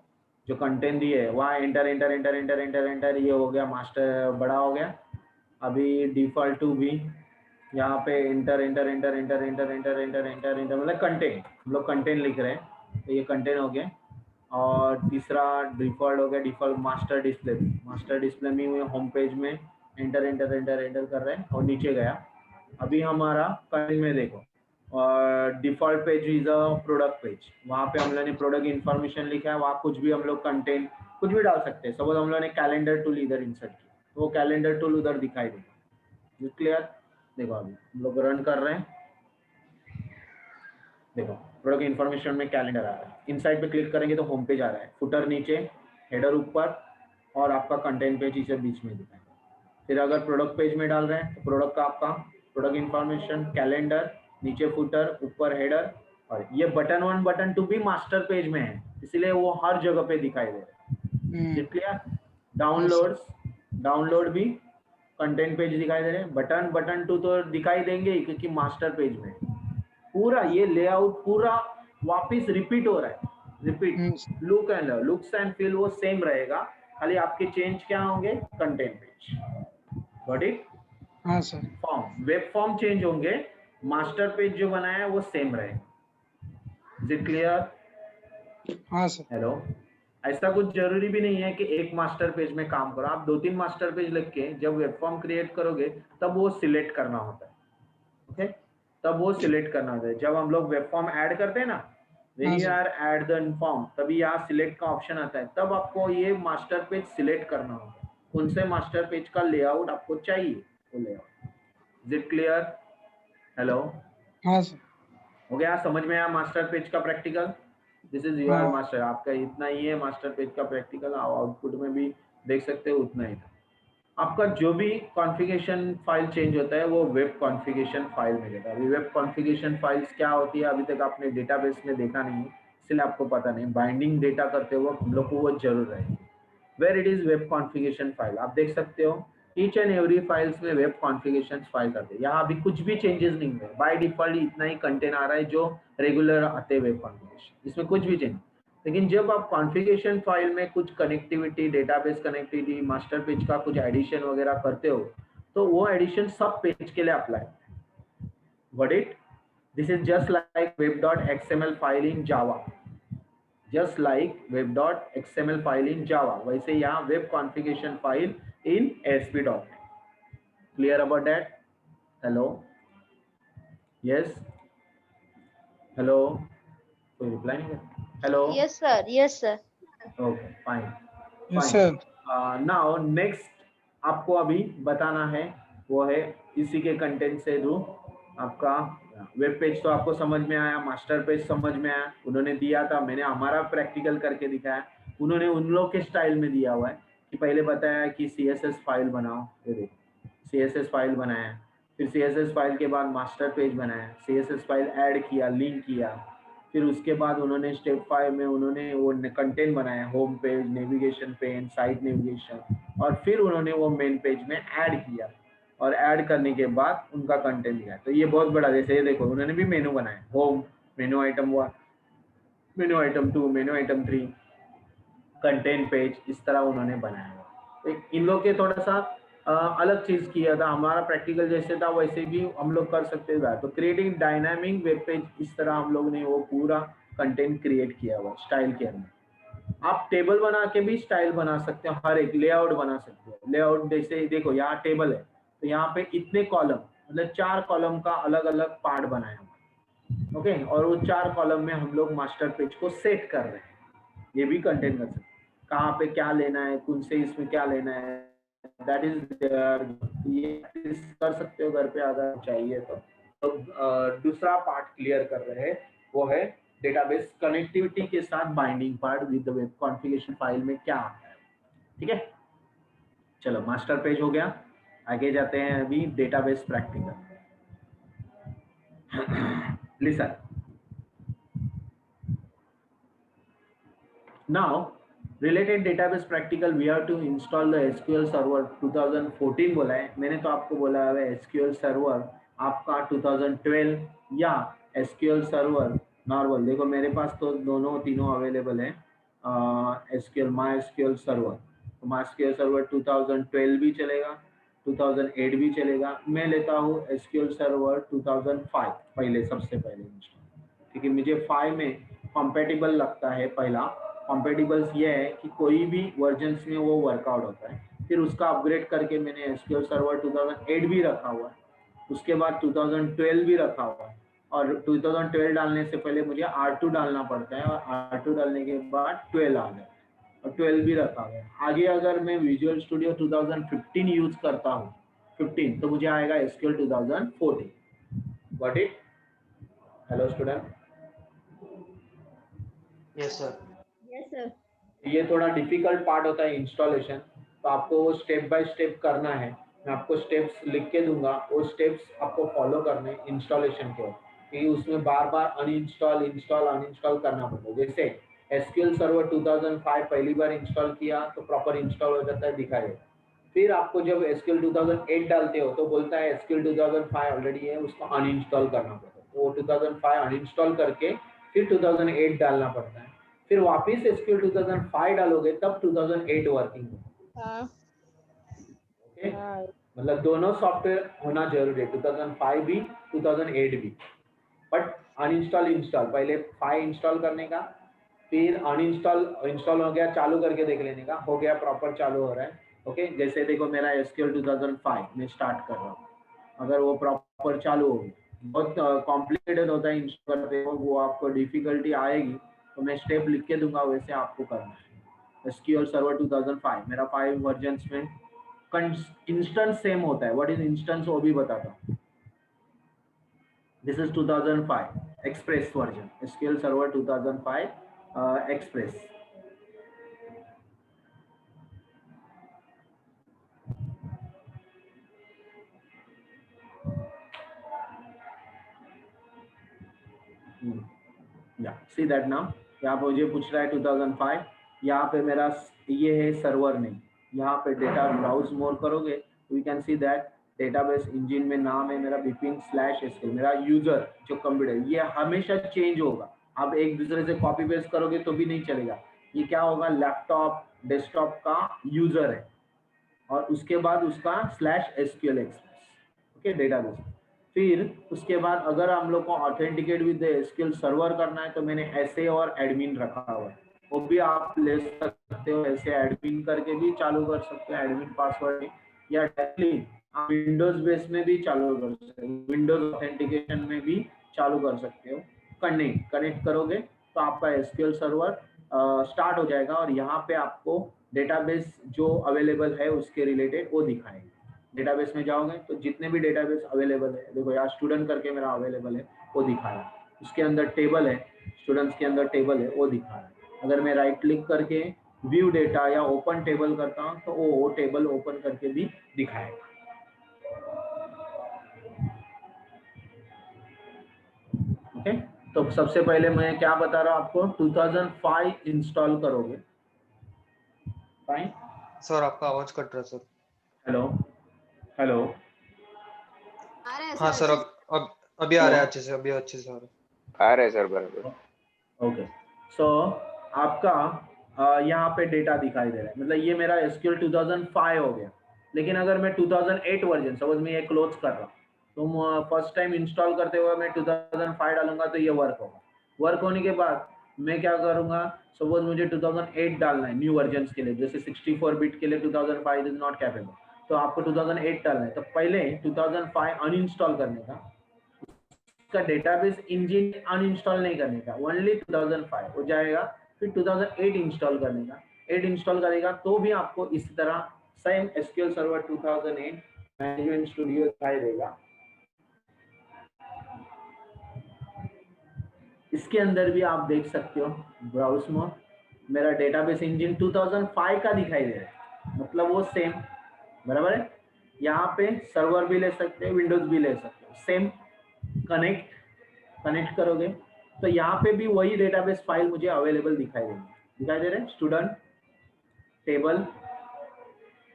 जो कंटेंट दिए है वहाँ enter enter enter enter enter enter ये हो गया, मास्टर बड़ा हो गया। अभी डिफॉल्ट टू भी यहाँ पे enter enter enter enter enter enter enter enter enter मतलब कंटेंट, हम लोग कंटेंट लिख रहे हैं तो ये कंटेंट हो गया। और तीसरा डिफॉल्ट हो गया, default master display. Master display में होम पेज में एंटर एंटर एंटर एंटर कर रहे हैं और नीचे गया। अभी हमारा कंटेंट में देखो और default page is a product page, वहाँ पे हम लोग ने प्रोडक्ट इन्फॉर्मेशन लिखा है। वहाँ कुछ भी हम लोग कंटेंट कुछ भी डाल सकते हैं। सपोज हम लोग ने कैलेंडर टूल इधर इंसर्ट किया तो वो कैलेंडर टूल उधर दिखाई देगा। क्लियर। देखो अभी हम लोग रन कर रहे हैं, देखो प्रोडक्ट इन्फॉर्मेशन में कैलेंडर आ रहा है। इनसाइड पे क्लिक करेंगे तो होम पेज आ रहा है, फुटर नीचे, हेडर ऊपर और आपका कंटेंट पेज इसे बीच में दिखाएगा। फिर अगर प्रोडक्ट पेज में डाल रहे हैं तो प्रोडक्ट का आपका प्रोडक्ट इन्फॉर्मेशन, कैलेंडर, नीचे फुटर, ऊपर हेडर। और ये बटन 1 बटन 2 भी मास्टर पेज में है, इसलिए वो हर जगह पे दिखाई दे रहा है। क्लियर। डाउनलोड भी कंटेंट पेज दिखाई दे रहे हैं। बटन 2 तो दिखाई देंगे ही क्योंकि मास्टर पेज में पूरा ये लेआउट पूरा वापस रिपीट हो रहा है। रिपीट लुक्स एंड फील वो सेम रहेगा, खाली आपके चेंज क्या होंगे, कंटेंट पेज। Got it. हाँ sir. Form, web form change होंगे, मास्टर पेज जो बनाया है वो सेम रहेगा। Is it clear? हाँ सर। हेलो। ऐसा कुछ जरूरी भी नहीं है कि एक मास्टर पेज में काम करो, आप 2-3 मास्टर पेज लिख के जब वेब फॉर्म क्रिएट करोगे तब वो सिलेक्ट करना होता है। ओके तब वो सिलेक्ट करना होता है। जब हम लोग वेब फॉर्म ऐड करते हैं ना, when you R add the form, तभी यहाँ सिलेक्ट का ऑप्शन आता है, तब आपको ये मास्टर पेज सिलेक्ट करना होगा कौन से मास्टर पेज का लेआउट आपको चाहिए वो layout. Is it clear? Hello. हाँ सर। हो गया, समझ में आया मास्टर पेज का practical? This is your master, आपका इतना ही है मास्टर पेज का प्रैक्टिकल। आउटपुट में भी देख सकते हो उतना ही था। आपका जो भी कॉन्फ़िगरेशन फाइल चेंज होता है वो वेब कॉन्फ़िगरेशन फाइल में जाता है। अभी वेब कॉन्फ़िगरेशन फाइल्स क्या होती है अभी तक आपने डेटाबेस में देखा नहीं है, इसलिए आपको पता नहीं। बाइंडिंग डेटा करते हुए हम लोग को वो जरूर रहेगी। Where it is web configuration file, आप देख सकते हो ईच एंड एवरी फाइल्स में वेब कॉन्फ़िगरेशन फाइल करते हैं। यहाँ अभी कुछ भी चेंजेस नहीं हुए, बाय डिफॉल्ट इतना ही कंटेंट आ रहा है जो रेगुलर आते हैं वेब कॉन्फ़िगरेशन, इसमें कुछ भी चेंज। लेकिन जब आप कॉन्फ़िगरेशन फाइल में कुछ connectivity, database connectivity, master page का कुछ एडिशन वगैरह करते हो तो वो एडिशन सब पेज के लिए apply. Got it? This is just like web.xml file in Java, just like web.xml file in Java, वैसे यहाँ web configuration file in ASP.NET. Clear about that? Hello? Yes? Hello? कोई reply नहीं कर? Hello? Yes, sir. Yes, sir. Okay, fine. Yes, Fine. sir. Now next आपको अभी बताना है वो है इसी के कंटेंट से थ्रू आपका वेब पेज। तो आपको समझ में आया, मास्टर पेज समझ में आया, उन्होंने दिया था, मैंने हमारा प्रैक्टिकल करके दिखाया, उन्होंने उन लोग के स्टाइल में दिया हुआ है कि पहले बताया कि CSS फाइल बनाओ, ये देखो CSS फाइल बनाया, फिर CSS फाइल के बाद मास्टर पेज बनाया, CSS फाइल ऐड किया, लिंक किया, फिर उसके बाद उन्होंने स्टेप 5 में उन्होंने वो कंटेंट बनाया, home page, navigation pane, site navigation, और फिर उन्होंने वो मेन पेज में ऐड किया और ऐड करने के बाद उनका कंटेंट दिया। तो ये बहुत बड़ा, जैसे ये देखो उन्होंने भी मेनू बनाया, home, menu item 1, menu item 2, menu item 3, content page, इस तरह उन्होंने बनाया। तो इन लोग के थोड़ा सा अलग चीज किया था, हमारा प्रैक्टिकल जैसे था वैसे भी हम लोग कर सकते थे। तो क्रिएटिंग डायनामिक वेब पेज, इस तरह हम लोग ने वो पूरा कंटेंट क्रिएट किया हुआ स्टाइल के अंदर। आप टेबल बना के भी स्टाइल बना सकते हो, हर एक लेआउट बना सकते हो। लेआउट जैसे देखो यहाँ टेबल है तो यहाँ पे इतने कॉलम, मतलब 4 कॉलम का अलग अलग पार्ट बनाया हुआ, ओके। और वो 4 कॉलम में हम लोग मास्टर पेज को सेट कर रहे हैं, ये भी कंटेंट कर सकते हैं। कहाँ पे क्या लेना है, कौन से इसमें क्या लेना है, दैट इज ये कर सकते हो घर पे अगर चाहिए तो। दूसरा पार्ट क्लियर कर रहे हैं, वो है डेटाबेस कनेक्टिविटी के साथ binding part with web configuration file में क्या आता है, ठीक है। चलो मास्टर पेज हो गया, आगे जाते हैं अभी database practical. Listen, now related database practical we have to install the SQL server 2014 बोला है, मैंने तो आपको बोला है SQL server आपका 2012 या SQL server नॉर्मल। देखो मेरे पास तो दोनों तीनों अवेलेबल है, SQL MySQL server, तो MySQL server 2012 भी चलेगा, 2008 भी चलेगा। मैं लेता हूँ SQL server 2005 पहले, सबसे पहले इंस्टॉल, क्योंकि मुझे 5 में कॉम्पेटिबल लगता है। पहला कॉम्पेटिबल्स ये है कि कोई भी वर्जन्स में वो वर्कआउट होता है। फिर उसका अपग्रेड करके मैंने SQL सर्वर 2008 भी रखा हुआ है, उसके बाद 2012 भी रखा हुआ है। और 2012 डालने से पहले मुझे R2 डालना पड़ता है, और R2 डालने के बाद 12 आ गया, और 12 भी रखा हुआ है। आगे अगर मैं विजुअल स्टूडियो 2015 यूज करता हूँ 15, तो मुझे आएगा SQL 2014। Got it? Hello student? Yes sir. Yes sir. ये थोड़ा डिफिकल्ट पार्ट होता है इंस्टॉलेशन, तो आपको वो स्टेप बाय स्टेप करना है। मैं आपको स्टेप्स लिख के दूंगा, वो स्टेप्स आपको फॉलो करने इंस्टॉलेशन के, कि उसमें बार बार अनइंस्टॉल इंस्टॉल अनइंस्टॉल करना पड़ता है। जैसे SQL सर्वर 2005 पहली बार इंस्टॉल किया तो प्रॉपर इंस्टॉल हो जाता है, दिखाई देगा। फिर आपको जब SQL 2008 डालते हो तो बोलता है SQL 2005 ऑलरेडी है, उसको अनइंस्टॉल करना पड़ता है। तो वो 2005 अनइंस्टॉल करके फिर 2008 डालना पड़ता है। फिर वापस SQL 2005 डालोगे तब 2008 वर्किंग होगा। हाँ ओके, हाँ। मतलब दोनों सॉफ्टवेयर होना जरूरी है, 2005 भी 2008 भी। बट अनइंस्टॉल इंस्टॉल, पहले 5 इंस्टॉल करने का, फिर अनइंस्टॉल इंस्टॉल हो गया, चालू करके देख लेने का, हो गया प्रॉपर चालू हो रहा है। ओके, जैसे देखो मेरा SQL 2005 में स्टार्ट कर रहा हूँ, अगर वो प्रॉपर चालू हो गया, बहुत कॉम्प्लिकेटेड होता है इंस्टॉल करते हो, वो आपको डिफिकल्टी आएगी, तो मैं स्टेप लिख के दूंगा, वैसे आपको करना है। SQL सर्वर 2005 मेरा 5 वर्जन्स में इंस्टेंस सेम होता है। व्हाट इज इंस्टेंस वो भी बताता हूँ। This is 2005 express version, SQL server 2005 express. या सी दैट नाउ, यहाँ पे मुझे पूछ रहा है 2005, यहाँ पे मेरा ये है सर्वर नेम, यहाँ पे डेटा ब्राउज मोर करोगे we can see that database engine में नाम है मेरा बिपिन/SQL। मेरा यूजर जो कंप्यूटर, ये हमेशा चेंज होगा, आप एक दूसरे से कॉपी पेस्ट करोगे तो भी नहीं चलेगा। ये क्या होगा, लैपटॉप डेस्कटॉप का यूजर है, और उसके बाद उसका /SQL एक्सप्रेस, ओके, डेटाबेस। फिर उसके बाद अगर हम लोग को ऑथेंटिकेट विद SQL सर्वर करना है तो मैंने ऐसे और एडमिन रखा हुआ है, वो भी आप ले सकते हो, ऐसे एडमिन करके भी चालू कर सकते हो एडमिन पासवर्ड, या डायरेक्टली आप विंडोज बेस में भी चालू कर सकते हो, विंडोज ऑथेंटिकेशन में भी चालू कर सकते हो। कनेक्ट करोगे तो आपका SQL सर्वर स्टार्ट हो जाएगा, और यहाँ पे आपको डेटाबेस जो अवेलेबल है उसके रिलेटेड वो दिखाएगा। डेटाबेस में जाओगे तो जितने भी डेटाबेस अवेलेबल है, देखो यहाँ स्टूडेंट करके मेरा अवेलेबल है, वो दिखा रहा है, उसके अंदर टेबल है, स्टूडेंट्स के अंदर टेबल है, वो दिखा रहा है। अगर मैं राइट क्लिक करके व्यू डेटा या ओपन टेबल करता हूँ तो वो टेबल ओपन करके भी दिखाएगा। ओके, तो सबसे पहले मैं क्या बता रहा हूँ आपको, 2005 इंस्टॉल करोगे। फाइन सर आपका आवाज कट रहा है सर। हेलो हेलो, आ रहा है हाँ सर, अच्छे अब अभी आ रहा है अच्छे से, अभी अच्छे से आ रहा है सर बराबर। ओके, सो आपका यहाँ पे डेटा दिखाई दे रहा है, मतलब ये मेरा SQL 2005 हो गया। लेकिन अगर मैं 2008 वर्जन, सपोज मैं ये क्लोज कर रहा हूँ, तो फर्स्ट टाइम इंस्टॉल करते हुए मैं 2005 डालूंगा तो ये वर्क होगा। वर्क होने के बाद मैं क्या करूंगा, सपोज मुझे 2008 डालना है न्यू वर्जन के लिए, जैसे 64 बिट के लिए 2005 इज नॉट कैपेबल, तो आपको 2008 डालना है, तो पहले 2005 अनइंस्टॉल करने का, उसका डेटाबेस इंजन अनइंस्टॉल नहीं करने का, ओनली 2005 हो जाएगा, फिर 2008 इंस्टॉल करने का, 8 इंस्टॉल करेगा तो भी आपको इस तरह same SQL server 2008 management studio दिखाई देगा। इसके अंदर भी आप देख सकते हो ब्राउज मोड, मेरा डेटाबेस इंजन 2005 का दिखाई दे रहा है, मतलब वो सेम बराबर है। यहाँ पे सर्वर भी ले सकते हैं, विंडोज भी ले सकते हो, सेम कनेक्ट करोगे तो यहाँ पे भी वही डेटाबेस फाइल मुझे अवेलेबल दिखाई दे रहे हैं, student table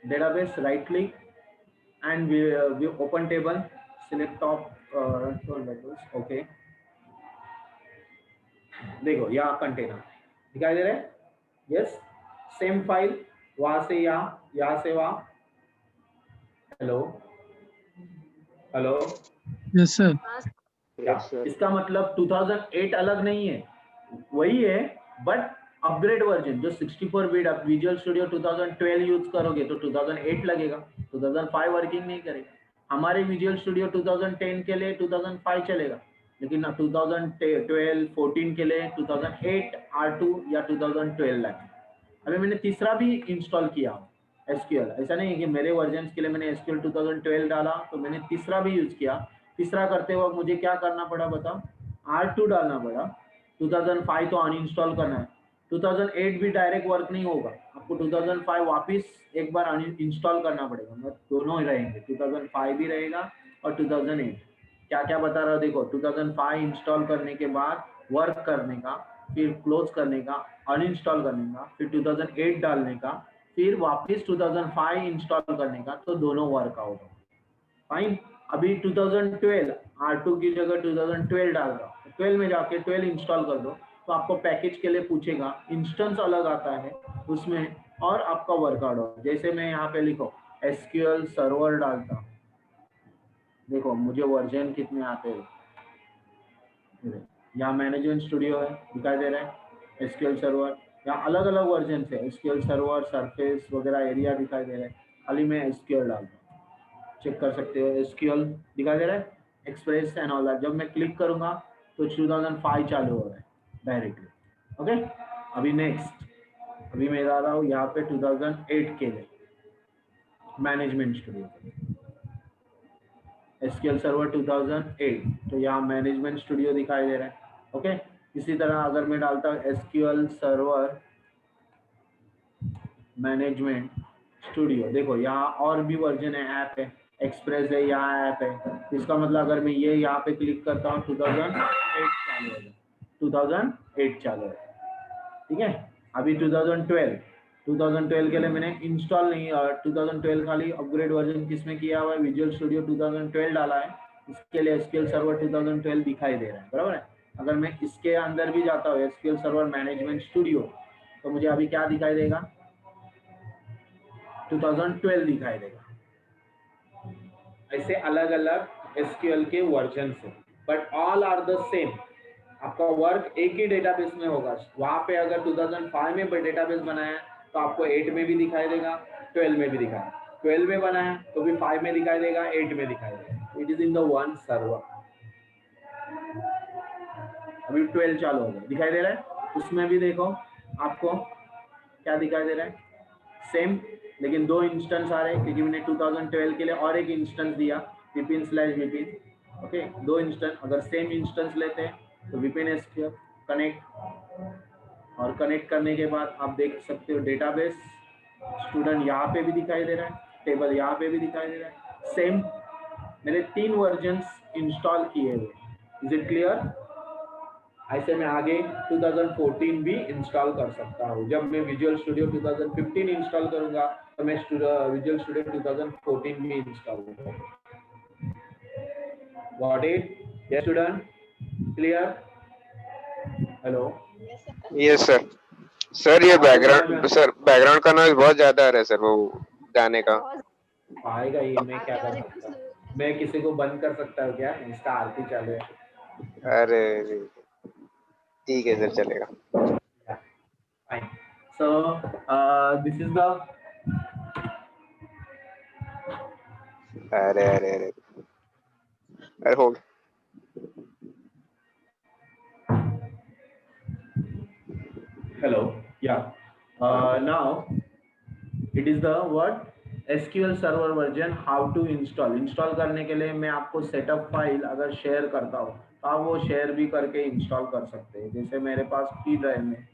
database, right click and we open table, select top, okay, देखो यहाँ कंटेनर दिखाई दे रहा है, यस, सेम फाइल, वहां से यहाँ से वहां, हेलो हेलो, Yes, sir. इसका मतलब 2008 अलग नहीं है, वही है, बट अपग्रेड वर्जन जो 64 बिट आप विजुअल स्टूडियो 2012 यूज करोगे तो 2008 लगेगा, 2005 वर्किंग नहीं करेगा। हमारे विजुअल स्टूडियो 2010 के लिए 2005 चलेगा, लेकिन 2012 14 के लिए 2008 R2 या 2012 लगेगा। अभी मैंने तीसरा भी इंस्टॉल किया एसक्यूएल, ऐसा नहीं है कि मेरे वर्जन के लिए मैंने एसक्यूएल 2012 डाला तो मैंने तीसरा भी यूज किया। तीसरा करते वक्त मुझे क्या करना पड़ा बताओ, R2 डालना पड़ा, 2005 तो अनइंस्टॉल करना है, 2008 भी डायरेक्ट वर्क नहीं होगा, आपको 2005 वापस एक बार इंस्टॉल करना पड़ेगा, मतलब दोनों ही रहेंगे, 2005 भी रहेगा और 2008। क्या क्या बता रहा हूँ देखो, 2005 इंस्टॉल करने के बाद वर्क करने का, फिर क्लोज करने का, अनइंस्टॉल करने का, फिर 2008 डालने का, फिर वापस 2005 इंस्टॉल करने का, तो दोनों वर्कआउट हो फाइन। अभी 2012 R2 की जगह 2012 डाल रहा हूँ, 12 में जाके 12 इंस्टॉल कर दो तो आपको पैकेज के लिए पूछेगा, इंस्टेंस अलग आता है उसमें और आपका वर्कआउट हो। जैसे मैं यहाँ पे लिखो एसक्यूएल सर्वर डालता हूँ, देखो मुझे वर्जन कितने आते हैं, यहाँ मैनेजमेंट स्टूडियो है दिखाई दे रहा है, एसक्यूएल सर्वर, यहाँ अलग अलग वर्जन है, एसक्यूएल सर्वर, सरफेस वगैरह एरिया दिखाई दे रहा है, खाली मैं एसक्यूएल डालता हूँ, चेक कर सकते हो एसक्यूएल दिखाई दे रहा है, एक्सप्रेस एंड ऑल दैट। जब मैं क्लिक करूंगा तो 2005 चालू हो रहा है डायरेक्टली, ओके। अभी नेक्स्ट, अभी मैं जा रहा हूँ यहाँ पे 2008 के लिए मैनेजमेंट स्टूडियो, एसक्यूएल सर्वर 2008, तो यहाँ मैनेजमेंट स्टूडियो दिखाई दे रहा है, ओके। इसी तरह अगर मैं डालता हूँ एसक्यूएल सर्वर मैनेजमेंट स्टूडियो, देखो यहाँ और भी वर्जन है, ऐप है, एक्सप्रेस है, यहाँ ऐप है, इसका मतलब अगर मैं ये यहाँ पे क्लिक करता हूँ 2008 चालू होगा, 2008 चालू है, ठीक है। अभी 2012 के लिए मैंने इंस्टॉल नहीं, 2012 खाली अपग्रेड वर्जन किसमें किया हुआ है, विजुअल स्टूडियो 2012 डाला है, इसके लिए एसक्यूएल सर्वर 2012 दिखाई दे रहा है, बराबर है। अगर मैं इसके अंदर भी जाता हूँ एसक्यूएल सर्वर मैनेजमेंट स्टूडियो, तो मुझे अभी क्या दिखाई देगा, 2012 दिखाई देगा। ऐसे अलग अलग एसक्यूएल के वर्जन है, but all are the same, आपका वर्क एक ही डेटाबेस में होगा। वहां पे अगर 2005 में डेटाबेस बनाया तो आपको 8 में भी दिखाई देगा, 12 में भी दिखाएगा, 12 में बनाया तो भी 5 में दिखाई देगा, 8 में दिखाई देगा, it is in the one server. अभी 12 चालू हो गया, दिखाई दे रहा है, उसमें भी देखो आपको क्या दिखाई दे रहा है, सेम, लेकिन दो इंस्टेंस आ रहे हैं क्योंकि मैंने 2012 के लिए और एक इंस्टेंस दिया, vpn/vpn, ओके, दो इंस्टेंस। अगर सेम इंस्टेंस लेते हैं तो vpn एसक्यूएल कनेक्ट, और कनेक्ट करने के बाद आप देख सकते हो डेटाबेस स्टूडेंट यहाँ पे भी दिखाई दे रहा है, टेबल यहाँ पे भी दिखाई दे रहा है, सेम मेरे 3 वर्जन्स इंस्टॉल किए हुए। Is it clear? ऐसे मैं आगे 2014 भी इंस्टॉल कर सकता हूँ। जब मैं विजुअल स्टूडियो 2015 इंस्टॉल करूंगा तो मैं विजुअल स्टूडियो 2014 भी इंस्टॉल करूंगा। Got it? Yes student, clear? Hello, yes sir. Sir ये बैकग्राउंड का नॉइज बहुत ज्यादा आ रहा है सर, वो गाने का। आएगा ही, मैं क्या कर सकता हूँ, मैं किसी को बंद कर सकता हूँ क्या? इसका आरती चालू है। अरे ठीक है सर, चलेगा। Fine. So this is the अरे अरे अरे अरे हो गया। hello. Yeah. Now it is the what SQL Server version how to install करने के लिए मैं आपको सेटअप फाइल अगर शेयर करता हूँ तो आप वो शेयर भी करके इंस्टॉल कर सकते हैं। जैसे मेरे पास P ड्राइव में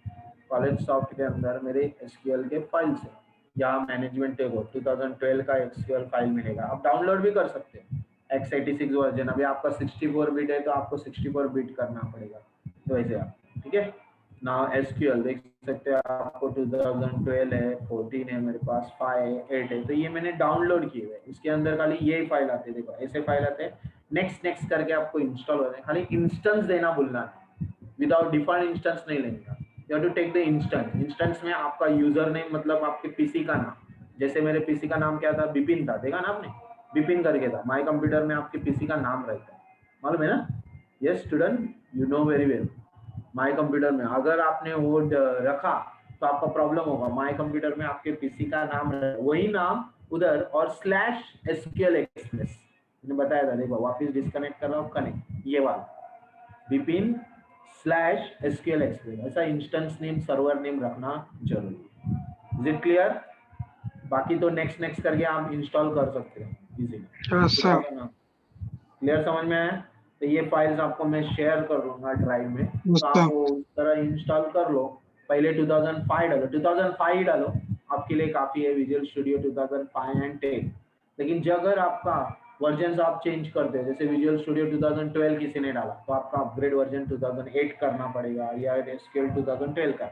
कॉलेज सॉफ्ट के अंदर मेरे SQL के फाइल्स है, यहाँ मैनेजमेंट टेबल 2012 का SQL फाइल मिलेगा, आप डाउनलोड भी कर सकते हैं। x86 वर्जन, अभी आपका 64 बिट है तो आपको 64 बिट करना पड़ेगा, तो ऐसे आप ठीक है ना। SQL देख सकते हैं आपको 2012 है, 14 है मेरे पास, 5 है, 8 है, तो ये मैंने डाउनलोड किए हुए। इसके अंदर खाली ये फाइल आते हैं, देखो ऐसे फाइल आते हैं, नेक्स्ट नेक्स्ट करके आपको इंस्टॉल होते हैं। खाली इंस्टेंस देना भूलना है, विदाउट डिफॉल्ट इंस्टेंस नहीं लेना। You have to take the instance. Instance में आपका यूजर नेम मतलब आपके पीसी का नाम, जैसे मेरे पीसी का नाम क्या था, बिपिन था, देखा ना आपने, बिपिन करके था। माय कंप्यूटर में आपके पीसी का नाम रहता है, मालूम है ना? Yes student, you know very well. My computer में अगर आपने वो रखा तो आपका प्रॉब्लम होगा। माय कंप्यूटर में आपके पीसी का नाम वही नाम उधर और स्लैश SQL एक्सप्रेस मैंने बताया था, देखो वापस डिस्कनेक्ट कर रहा हूँ, कनेक्ट ये वाला विपिन स्लैश SQL एक्सप्रेस, ऐसा इंस्टेंस नेम सर्वर नेम रखना जरूरी है। Is it clear? बाकी तो नेक्स्ट नेक्स्ट करके आप इंस्टॉल कर सकते हो इजीली। Yes sir. क्लियर, समझ में आया? तो ये फाइल्स आपको मैं शेयर कर दूंगा ड्राइव में, यस तो आप सर। वो इस तरह इंस्टॉल कर लो। पहले 2005 डालो, 2005 डालो, आपके लिए काफी है। Visual studio 2005 and 10। लेकिन जब अगर आपका वर्जन आप चेंज करते हो, जैसे विजुअल स्टूडियो 2012 किसी ने डाला तो आपका अपग्रेड वर्जन 2008 करना पड़ेगा या SQL 2012 का।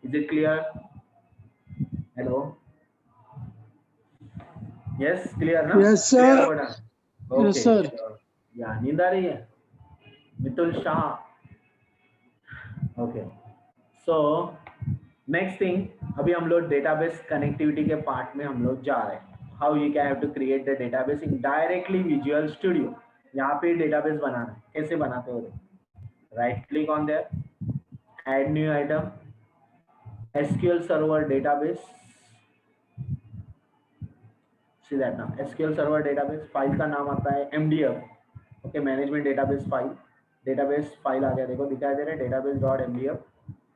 Is it clear? Hello, yes clear ना? Yes, sir. Clear बड़ा? Yes, sir. या नींद आ रही है? Mitul Shah. Okay, so next thing, अभी हम लोग डेटाबेस कनेक्टिविटी के पार्ट में हम लोग जा रहे हैं। How you can have to create the database in directly visual studio. यहाँ पे डेटाबेस बनाना है, कैसे बनाते हो? Right click on there, add new item, SQL server database. See that now, SQL server database file का नाम आता है MDF, okay, management database file. Database file आ गया, देखो दिखाई दे रहा है database.mdf।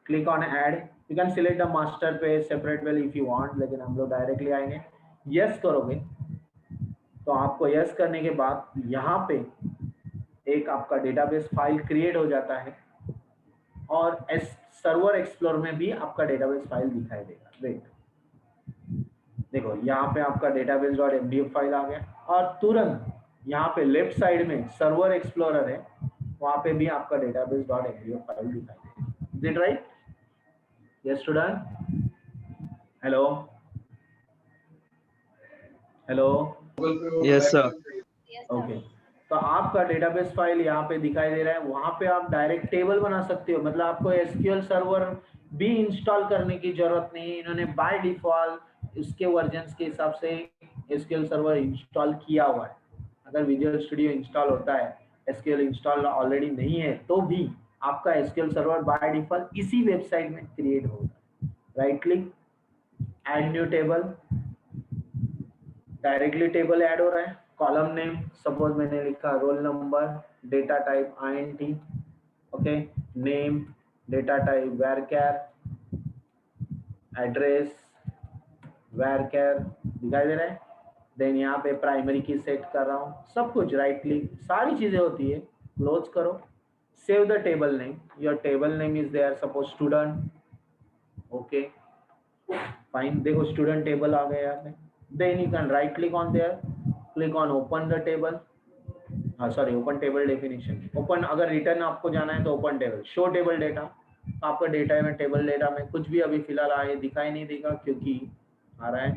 Click on add, you can select the master page separate well if you want, लेकिन हम लोग डायरेक्टली आएंगे। यस करोगे तो आपको यस करने के बाद यहाँ पे एक आपका डेटाबेस फाइल क्रिएट हो जाता है और सर्वर एक्सप्लोर में भी आपका डेटाबेस फाइल दिखाई देगा। वेट, देखो यहाँ पे आपका database.mdf फाइल आ गया और तुरंत यहाँ पे लेफ्ट साइड में सर्वर एक्सप्लोरर है, वहाँ पे भी आपका database.mdf फाइल दिखाई देगा। Is it right? Yes student, hello hello, yes sir. Okay. तो आपका डेटाबेस फाइल यहाँ पे दिखाई दे रहा है, वहाँ पे आप डायरेक्ट टेबल बना सकते हो। मतलब आपको SQL सर्वर भी इंस्टॉल करने की जरूरत नहीं है, इन्होंने बाय डिफॉल्ट उसके वर्जन्स के हिसाब से SQL सर्वर इंस्टॉल किया हुआ है। अगर विजुअल स्टूडियो इंस्टॉल होता है, SQL इंस्टॉल ऑलरेडी नहीं है, तो भी आपका SQL सर्वर बाय डिफॉल्ट इसी वेबसाइट में क्रिएट होगा। Right click, add new table, directly table add हो रहा है। कॉलम नेम सपोज मैंने लिखा roll number, data type INT, okay, name, data type varchar, address varchar, दिखाई दे रहा है। देन यहाँ पे प्राइमरी की सेट कर रहा हूँ, सब कुछ राइट क्लिक, सारी चीजें होती है। क्लोज करो, save the table name, your table name is there, suppose student, okay fine. देखो स्टूडेंट टेबल आ गया यहाँ पे। Then you can right click on there, click on open the table, sorry open table definition, open, अगर return आपको जाना है तो open table, show table data. आपका डेटा में टेबल डेटा में कुछ भी अभी फिलहाल आए दिखाई नहीं देगा क्योंकि आ रहा है,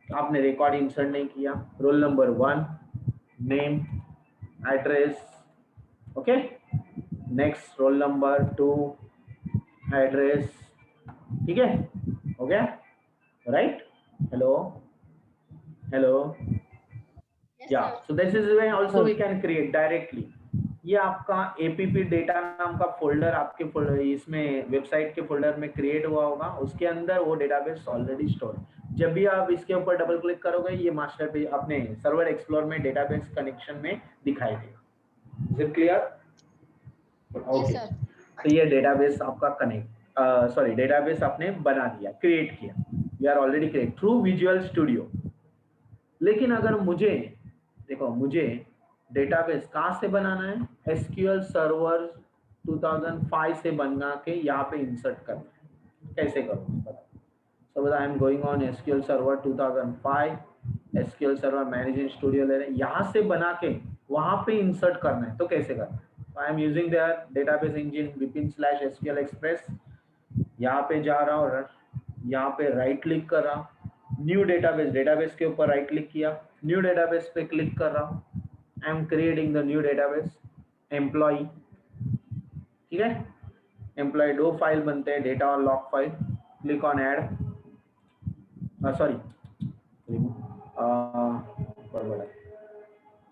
आपने रिकॉर्ड इंसर्ट नहीं किया। Roll number 1, name, address, okay, next roll number 2, address, ठीक है, हो गया right? Hello hello, Yes, yeah, sir. so this is where also we can create directly ये आपका एपीपी डेटा नाम का फोल्डर आपके फोल्डर इसमें वेबसाइट के फोल्डर में क्रिएट हुआ होगा, उसके अंदर वो डेटाबेस ऑलरेडी स्टोर। जब भी आप इसके ऊपर डबल क्लिक करोगे ये मास्टर पेज अपने सर्वर एक्सप्लोर में डेटाबेस कनेक्शन में दिखाई देगा। Is it clear? Okay, sir. तो ये डेटाबेस आपका डेटाबेस आपने बना दिया, क्रिएट किया। We are already create through visual studio. लेकिन अगर मुझे डेटाबेस कहाँ से बनाना है? एसक्यूएल सर्वर 2005 से बना के यहाँ पे इंसर्ट करना है। कैसे करूँ बताओ? Suppose I am going on SQL server 2005, SQL server management studio ले रहे हैं, यहाँ से बना के वहाँ पे इंसर्ट करना है, तो कैसे करना है? I am using their database engine vpin/SQL Express। यहाँ पे जा रहा हूँ, यहाँ पे राइट क्लिक कर रहा हूँ, न्यू डेटाबेस के ऊपर राइट क्लिक किया, न्यू डेटाबेस पे क्लिक कर रहा हूँ। I am creating the new database employee. ठीक है, एम्प्लॉय 2 फाइल बनते हैं, डेटा और log file. Click on add,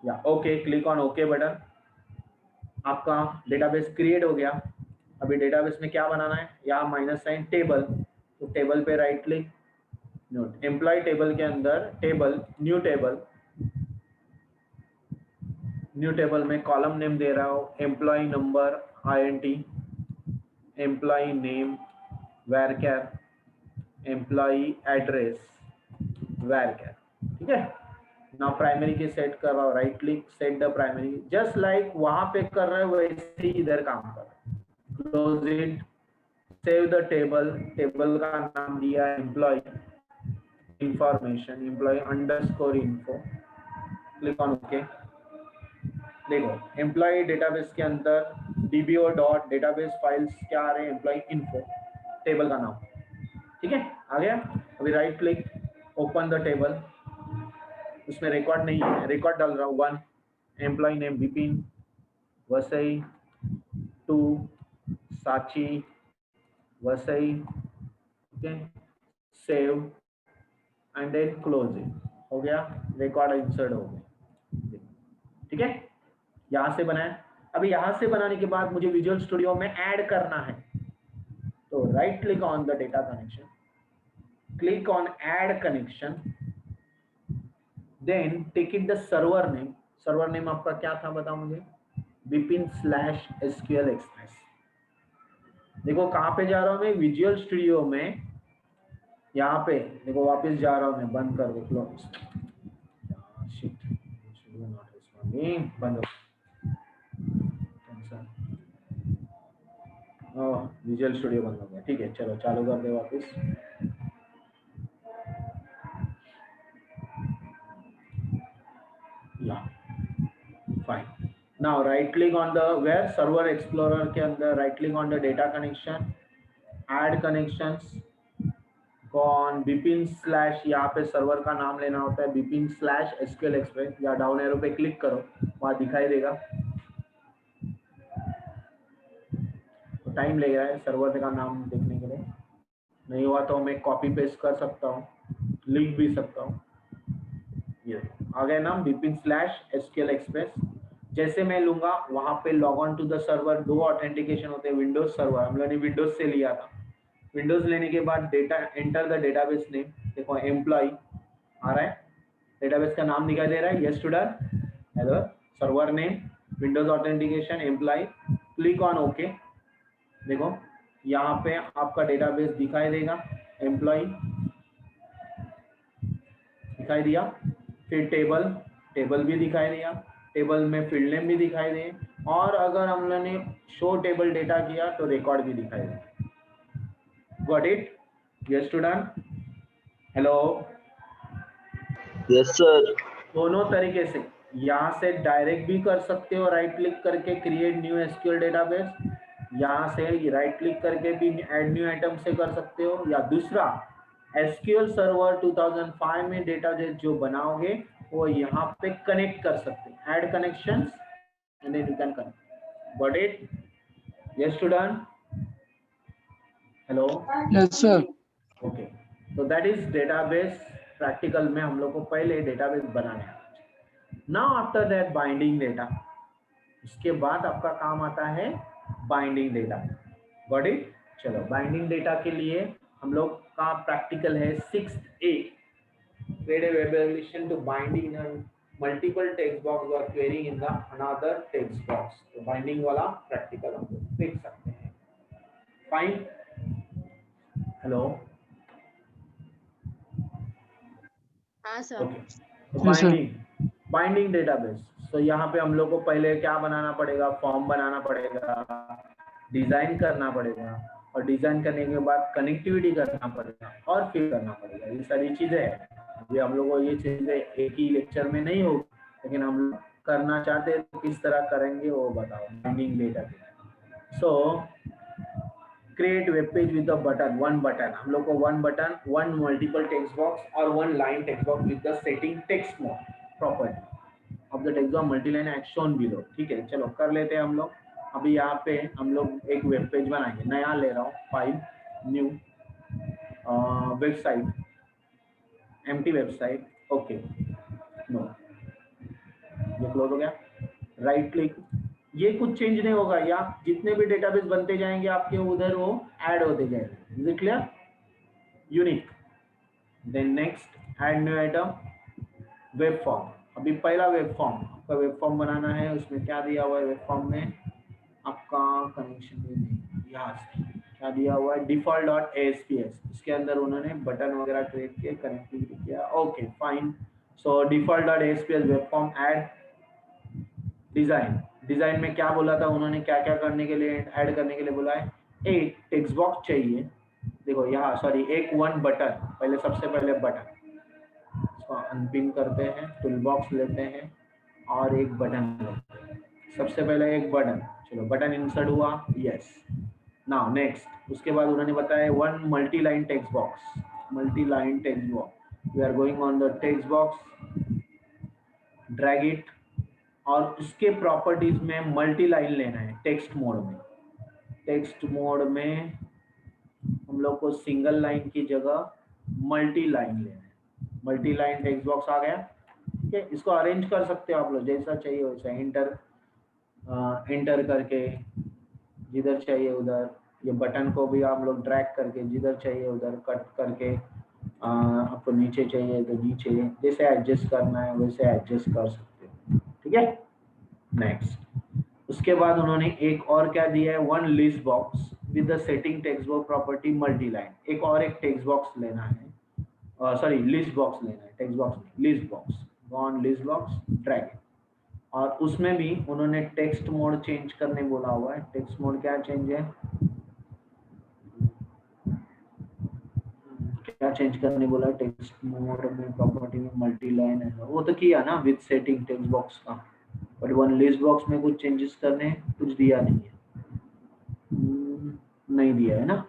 या okay, click on okay button. आपका डेटाबेस क्रिएट हो गया। अभी डेटाबेस में क्या बनाना है? यहाँ माइनस टेबल, तो टेबल पे राइट क्लिक, एम्प्लॉय टेबल के अंदर टेबल, न्यू टेबल में कॉलम नेम दे रहा हूँ employ number INT, employ name varchar, employ address varchar। ठीक है, ना प्राइमरी के सेट कर रहा हूँ, right click set the primary, just like वहां पे कर रहे हो वैसे ही इधर काम कर रहे हैं। Close it, save the table का नाम दिया employ information, employ underscore info. Click on okay. देखो एम्प्लॉय डेटाबेस के अंदर dbo डॉट डेटाबेस फाइल्स क्या आ रहे हैं? एम्प्लॉय इन्फो, टेबल का नाम। ठीक है, आ गया। अभी right click, open the table, उसमें रिकॉर्ड नहीं है, रिकॉर्ड डाल रहा हूँ 1, employ name Vipin Vasai, 2 Sachi Vasai. Okay, save and then close it. हो गया, रिकॉर्ड इंसर्ट हो गया। ठीक है, यहाँ से बनाया। अभी यहाँ से बनाने के बाद मुझे विजुअल स्टूडियो में ऐड करना है, तो right click on the data connection, click on add connection, then take it the server name. Server name आपका क्या था बताओ मुझे? vpin/SQL Express। देखो कहाँ पे जा रहा हूँ मैं? विजुअल स्टूडियो में। यहाँ पे देखो वापस जा रहा हूँ मैं, बंद कर दो, बंद हो, विजुअल स्टूडियो बंद हो गया। ठीक है, चलो चालू कर दे वापस। Fine, now right click on the where server explorer के अंदर right click on the data connection, add connections, कौन vpin/ यहाँ पे सर्वर का नाम लेना होता है vpin/SQL Express, या डाउन एरो पे क्लिक करो, वहाँ दिखाई देगा। तो टाइम लगेगा है सर्वर का नाम देखने के लिए, नहीं हुआ तो मैं कॉपी पेस्ट कर सकता हूँ, लिख भी सकता हूँ। ये आ गया नाम vpin/SQL Express। जैसे मैं लूंगा वहां पे log on to the server, 2 authentication होते हैं। विंडोज सर्वर हम लोगों ने विंडोज से लिया था। विंडोज लेने के बाद data enter the database name, देखो एम्प्लॉय आ रहा है, डेटाबेस का नाम दिखाई दे रहा है, yes student, hello, server name, windows authentication, employ, click on okay. देखो यहाँ पे आपका डेटाबेस दिखाई देगा, एम्प्लॉय दिखाई दिया, फिर टेबल भी दिखाई दिया, टेबल में फील्ड नेम भी दिखाई दे, और अगर हम लोगों ने शो टेबल डेटा किया तो रिकॉर्ड भी दिखाई दे। Got it? Yes student, hello, yes sir. दोनों तरीके से, यहाँ से डायरेक्ट भी कर सकते हो राइट क्लिक करके क्रिएट न्यू एसक्यूएल डेटाबेस, यहाँ से राइट क्लिक करके भी ऐड न्यू आइटम से कर सकते हो, या दूसरा एसक्यूएल सर्वर 2005 में डेटाबेस जो बनाओगे वो यहाँ पे कनेक्ट कर सकते हैं, add connections and then you can connect. Got it? Yes student, hello, yes sir. Okay, तो दैट इज डेटाबेस। प्रैक्टिकल में हम लोग को पहले डेटाबेस बनाना है। Now after that binding data, उसके बाद आपका काम आता है बाइंडिंग डेटा। Got it? चलो बाइंडिंग डेटा के लिए हम लोग का प्रैक्टिकल है 6A, create a web application to binding and multiple text box or querying in the another text box। तो बाइंडिंग वाला प्रैक्टिकल हम लोग देख सकते हैं। फाइन, हेलो, हाँ सर। ओके। तो Yes, sir. बाइंडिंग डेटाबेस, तो यहाँ पे हम लोग को पहले क्या बनाना पड़ेगा, फॉर्म बनाना पड़ेगा, डिजाइन करना पड़ेगा, और डिजाइन करने के बाद कनेक्टिविटी करना पड़ेगा और फिर करना पड़ेगा। ये सारी चीजें हैं। अभी हम लोग को ये चीजें एक ही लेक्चर में नहीं होगी, लेकिन हम लोग करना चाहते हैं तो किस तरह करेंगे वो बताओ। Binding database, so create web page with the button, one button. हम लोग को one button, one multiple text box और one line text box with the setting text mode property of the text box multiline as shown below. ठीक है, चलो कर लेते हैं हम लोग। अभी यहाँ पे हम लोग एक वेब पेज बनाएंगे, नया ले रहा हूँ, file, new, website, empty website, okay, no, ये क्लोज हो गया। राइट क्लिक, ये कुछ चेंज नहीं होगा, या जितने भी डेटाबेस बनते जाएंगे आपके उधर वो ऐड होते जाएंगे। Is it clear? Unique. Then next, add new item, web form. अभी पहला वेब फॉर्म, आपका वेब फॉर्म बनाना है। उसमें क्या दिया हुआ है वेब फॉर्म में? आपका कनेक्शन में नहीं, यहाँ से क्या दिया हुआ है, default.aspx। इसके अंदर उन्होंने बटन वगैरह क्रिएट किए, कनेक्टिविटी किया, ओके फाइन। सो default.aspx web form add. Design, design में क्या बोला था उन्होंने, क्या क्या करने के लिए ऐड करने के लिए बोला है? एक टेक्स्ट बॉक्स चाहिए, देखो यहाँ, सॉरी, एक वन बटन, पहले सबसे पहले बटन, इसको अनपिन करते हैं, टूल बॉक्स लेते हैं और एक बटन लेते हैं। सबसे पहले एक बटन, चलो बटन इंसर्ट हुआ, यस। नाउ नेक्स्ट, उसके बाद उन्होंने बताया one multi line text box, multi line text box. We are going on the text box, drag it, और उसके प्रॉपर्टीज में मल्टी लाइन लेना है टेक्स्ट मोड में। टेक्स्ट मोड में हम लोग को सिंगल लाइन की जगह मल्टी लाइन लेना है। मल्टी लाइन टेक्स्ट बॉक्स आ गया, ठीक है। इसको अरेंज कर सकते हो आप लोग जैसा चाहिए वैसा, एंटर करके जिधर चाहिए उधर, ये बटन को भी आप लोग ड्रैग करके जिधर चाहिए उधर, कट करके आपको नीचे चाहिए तो नीचे, जैसे एडजस्ट करना है वैसे एडजस्ट कर सकते हो, ठीक है। नेक्स्ट, उसके बाद उन्होंने एक और क्या दिया है, one list box with the setting text box property multi line. एक और एक टेक्स्ट बॉक्स लेना है, सॉरी लिस्ट बॉक्स लेना है, टेक्स्ट बॉक्स नहीं, list box, one list box, drag. और उसमें भी उन्होंने टेक्स्ट मोड चेंज करने बोला हुआ है। टेक्स्ट मोड क्या चेंज है, क्या चेंज करने बोला है टेक्स्ट मोड में, प्रॉपर्टी में मल्टी लाइन है, वो तो किया ना विद सेटिंग टेक्स्ट बॉक्स का, बट वन लिस्ट बॉक्स में कुछ चेंजेस करने, कुछ दिया नहीं है, नहीं दिया है ना।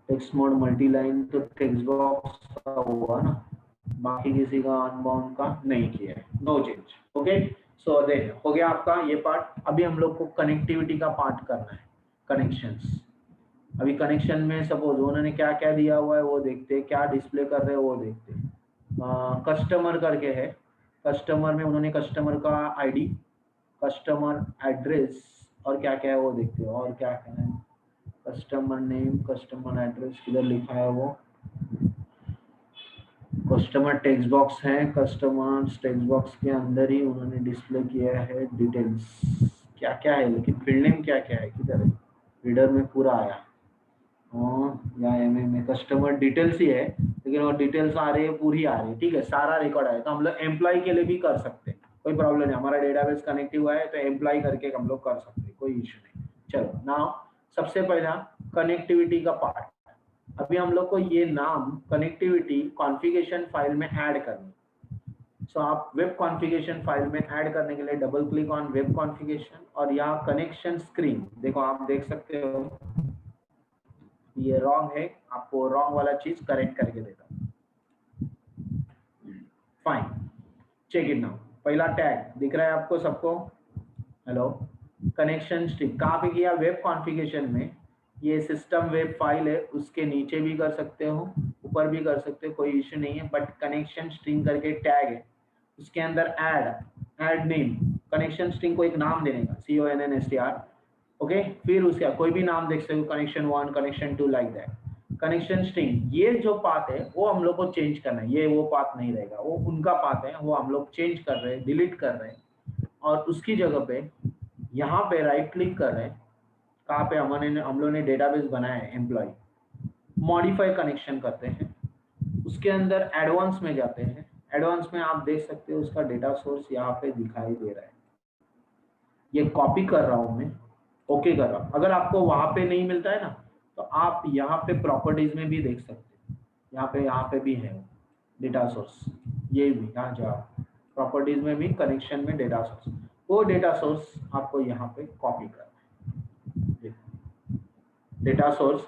टेक्स्ट मोड मल्टी लाइन तो टेक्स्ट बॉक्स का हुआ ना, बाकी किसी का अनबाउंड का नहीं किया है, no change, okay. So then हो गया आपका ये पार्ट। अभी हम लोग को कनेक्टिविटी का पार्ट करना है, कनेक्शंस। अभी कनेक्शन में सपोज उन्होंने क्या क्या दिया हुआ है वो देखते हैं, क्या डिस्प्ले कर रहे हैं वो देखते हैं। कस्टमर करके है, कस्टमर में उन्होंने कस्टमर का आईडी, कस्टमर एड्रेस और क्या क्या है वो देखते हैं। और क्या क्या है, कस्टमर नेम, कस्टमर एड्रेस किधर लिखा है वो, कस्टमर टेक्स्ट बॉक्स है, कस्टमर टेक्स्ट बॉक्स के अंदर ही उन्होंने डिस्प्ले किया है डिटेल्स, क्या क्या है, लेकिन फील्ड नेम क्या क्या है, किधर है, रीडर में पूरा आया, या एमए में कस्टमर डिटेल्स ही है, लेकिन वो डिटेल्स आ रही है, पूरी आ रही है, ठीक है, सारा रिकॉर्ड आया। तो हम लोग एम्प्लॉय के लिए भी कर सकते हैं, कोई प्रॉब्लम नहीं, हमारा डेटाबेस कनेक्टिव हुआ है तो एम्प्लॉय करके हम लोग कर सकते हैं, कोई इश्यू नहीं। चलो नाउ सबसे पहला कनेक्टिविटी का पार्ट। अभी हम लोग को ये नाम कनेक्टिविटी कॉन्फ़िगरेशन फाइल में ऐड करना। सो आप वेब कॉन्फ़िगरेशन फाइल में ऐड करने के लिए double click on web configuration, और यहाँ कनेक्शन स्क्रीन देखो, आप देख सकते हो ये रॉन्ग है, आपको रॉन्ग वाला चीज करेक्ट करके देता हूँ। Fine, check it now. पहला टैग दिख रहा है आपको सबको, हेलो, कनेक्शन स्ट्रिंग कहाँ पे किया, वेब कॉन्फ़िगरेशन में। ये सिस्टम वेब फाइल है, उसके नीचे भी कर सकते हो, ऊपर भी कर सकते हो, कोई इश्यू नहीं है, बट कनेक्शन स्ट्रिंग करके टैग है, उसके अंदर ऐड नेम, कनेक्शन स्ट्रिंग को एक नाम देने का, CONNSTR, ओके। फिर उसका कोई भी नाम देख सकते हो, connection 1, connection 2, like that. Connection string, ये जो पाथ है वो हम लोग को चेंज करना है, ये वो पाथ नहीं रहेगा, वो उनका पाथ है, वो हम लोग चेंज कर रहे हैं, डिलीट कर रहे हैं, और उसकी जगह पे यहाँ पे राइट क्लिक कर रहे हैं, कहाँ पे हम लोग ने डेटाबेस बनाया है एम्प्लॉय, मॉडिफाई कनेक्शन करते हैं, उसके अंदर एडवांस में जाते हैं। एडवांस में आप देख सकते हो उसका डेटा सोर्स यहाँ पे दिखाई दे रहा है, ये कॉपी कर रहा हूँ मैं, ओके कर रहा हूँ। अगर आपको वहां पे नहीं मिलता है ना, तो आप यहाँ पे प्रॉपर्टीज में भी देख सकते हो, यहाँ पे भी है डेटा सोर्स, ये भी यहाँ जाओ प्रॉपर्टीज में भी, कनेक्शन में डेटा सोर्स, वो डेटा सोर्स आपको यहाँ पे कॉपी करना है। Data source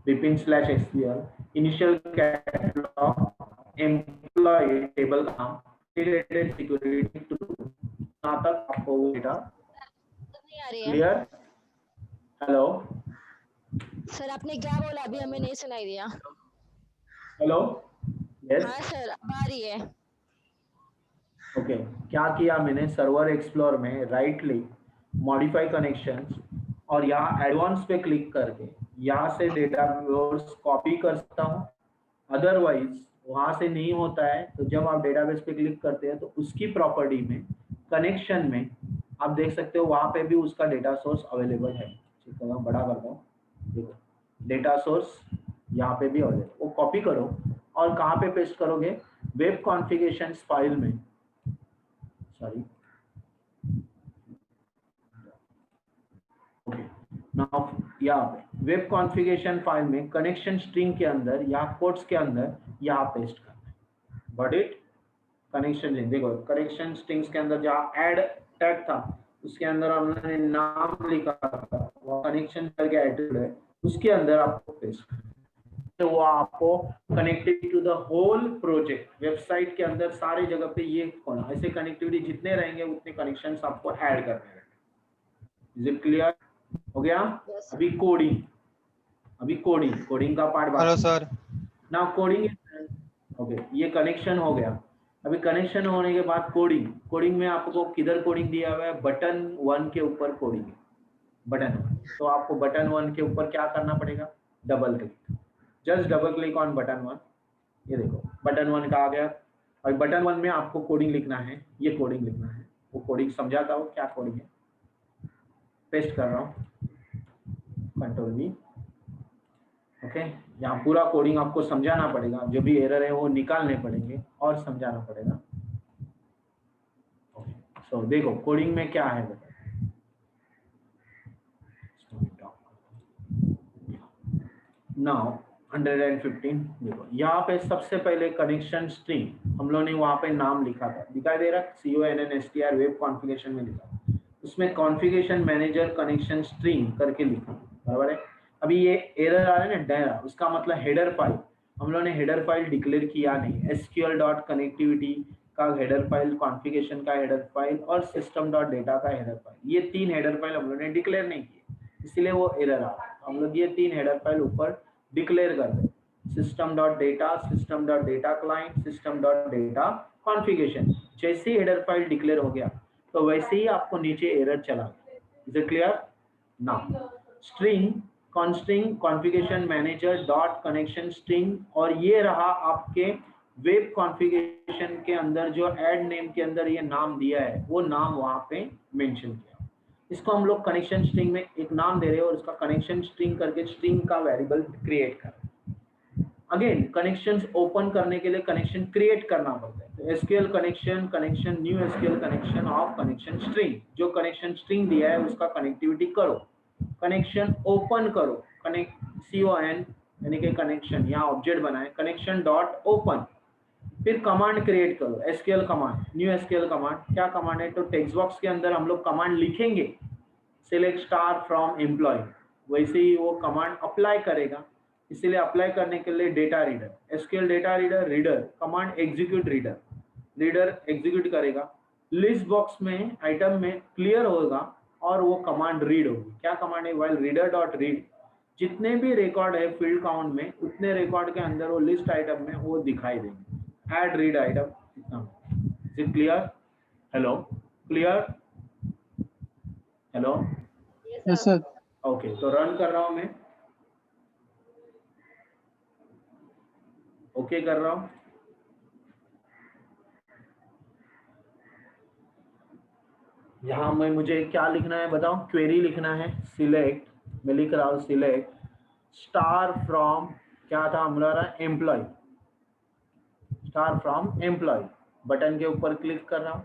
bpin/sql initial catalog employ table का नाम, रिलेटेड सिक्योरिटी टू, यहाँ तक आपको वो डेटा नहीं आ रही है। क्लियर? हेलो सर आपने क्या बोला अभी हमें नहीं सुनाई दिया। हेलो, यस, हाँ सर अब आ रही है। ओके। क्या किया मैंने, सर्वर एक्सप्लोर में राइट क्लिक, मॉडिफाई कनेक्शंस, और यहाँ एडवांस पे क्लिक करके यहाँ से डेटा कॉपी कर सकता हूँ। अदरवाइज वहां से नहीं होता है, तो जब आप डेटाबेस पे क्लिक करते हैं तो उसकी प्रॉपर्टी में, कनेक्शन में आप देख सकते हो, वहां पे भी उसका डेटा सोर्स अवेलेबल है। ठीक है, मैं बड़ा करता हूँ, देखो डेटा सोर्स यहाँ पे भी अवेलेबल, वो कॉपी करो और कहाँ पे पेस्ट करोगे, वेब कॉन्फ़िगरेशन फाइल में, सॉरी, नाउ यहाँ पे वेब कॉन्फ़िगरेशन फाइल में कनेक्शन स्ट्रिंग के अंदर या कोट्स के अंदर यहाँ पेस्ट करना है। बट इट कनेक्शन स्ट्रिंग, देखो कनेक्शन स्ट्रिंग्स के अंदर जहाँ ऐड टैग था उसके अंदर हमने नाम लिखा था, वो कनेक्शन करके एट्रिब्यूट है, उसके अंदर आपको पेस्ट करना है। तो वो आपको connected to the whole project, website के अंदर सारी जगह पे ये होना, ऐसे कनेक्टिविटी जितने रहेंगे उतने कनेक्शंस आपको ऐड करने हैं। Is it clear? हो गया? Yes. अभी कोडिंग का पार्ट हेलो बाकी सर। ना, कोडिंग ओके, ये कनेक्शन हो गया। अभी कनेक्शन होने के बाद कोडिंग में आपको किधर कोडिंग दिया हुआ है, बटन 1 के ऊपर कोडिंग है, बटन 1। तो आपको बटन 1 के ऊपर क्या करना पड़ेगा, double click, just double click on button 1। ये देखो बटन 1 का आ गया, और बटन 1 में आपको कोडिंग लिखना है, ये कोडिंग लिखना है, वो कोडिंग समझाता हूँ क्या कोडिंग है, पेस्ट कर रहा हूँ, Ctrl+V, ओके। यहाँ पूरा कोडिंग आपको समझाना पड़ेगा, जो भी एरर है वो निकालने पड़ेंगे और समझाना पड़ेगा। सो देखो कोडिंग में क्या है, नाउ 115 देखो यहाँ पे सबसे पहले कनेक्शन स्ट्रिंग हम लोग ने वहाँ पे नाम लिखा था, दिखाई दे रहा है, CONNSTR वेब कॉन्फ़िगरेशन में लिखा, उसमें कॉन्फ़िगरेशन मैनेजर कनेक्शन स्ट्रिंग करके लिखा, बराबर है। अभी ये एरर आ रहा है ना, डेरा, उसका मतलब हेडर फाइल, हम लोगों ने हेडर फाइल डिक्लेयर किया नहीं, SQL.connectivity का हेडर फाइल, कॉन्फ़िगरेशन का हेडर फाइल और system.data का हेडर फाइल, ये 3 हेडर फाइल हम लोगों ने डिक्लेयर नहीं किए, इसलिए वो एरर आ रहा है। हम लोग ये 3 हेडर फाइल ऊपर डिक्लेयर कर दें, system.data, system.data client, system.data configuration। जैसे ही हेडर फाइल डिक्लेयर हो गया तो वैसे ही आपको नीचे एरर चला। Is it clear? Now string constring configuration manager dot connection string, और ये रहा आपके वेब कॉन्फ़िगरेशन के अंदर जो ऐड नेम के अंदर ये नाम दिया है, वो नाम वहां पे मेंशन किया। इसको हम लोग कनेक्शन स्ट्रिंग में एक नाम दे रहे हैं और उसका कनेक्शन स्ट्रिंग करके स्ट्रिंग का वेरिएबल क्रिएट कर। अगेन कनेक्शंस ओपन करने के लिए कनेक्शन क्रिएट करना पड़ता है, तो SQL connection new SQL connection of connection string, जो कनेक्शन स्ट्रिंग दिया है उसका कनेक्टिविटी करो, कनेक्शन ओपन करो, CON यानी कि कनेक्शन, यहाँ ऑब्जेक्ट बनाए कनेक्शन डॉट ओपन, फिर कमांड क्रिएट करो, SQL command, new SQL command. क्या कमांड है, तो टेक्स्ट बॉक्स के अंदर हम लोग कमांड लिखेंगे, सिलेक्ट स्टार फ्रॉम एम्प्लॉय, वैसे ही वो कमांड अप्लाई करेगा। इसीलिए अप्लाई करने के लिए data reader, SQL data reader command execute, reader execute करेगा, लिस्ट बॉक्स में आइटम में क्लियर होगा और वो कमांड रीड होगी। क्या कमांड है, वाइल रीडर डॉट रीड, जितने भी रिकॉर्ड है फील्ड काउंट में उतने रिकॉर्ड के अंदर वो लिस्ट आइटम में वो दिखाई देंगे, ऐड रीड आइटम, इतना। Is it clear? Hello, clear? Hello, Yes, sir. Okay, तो रन कर रहा हूँ मैं, ओके कर रहा हूँ। यहाँ में मुझे क्या लिखना है बताओ, क्वेरी लिखना है, सिलेक्ट, मैं लिख रहा हूँ सिलेक्ट स्टार फ्रॉम, क्या था हमारा, employ, star from employ, button के ऊपर क्लिक कर रहा हूँ।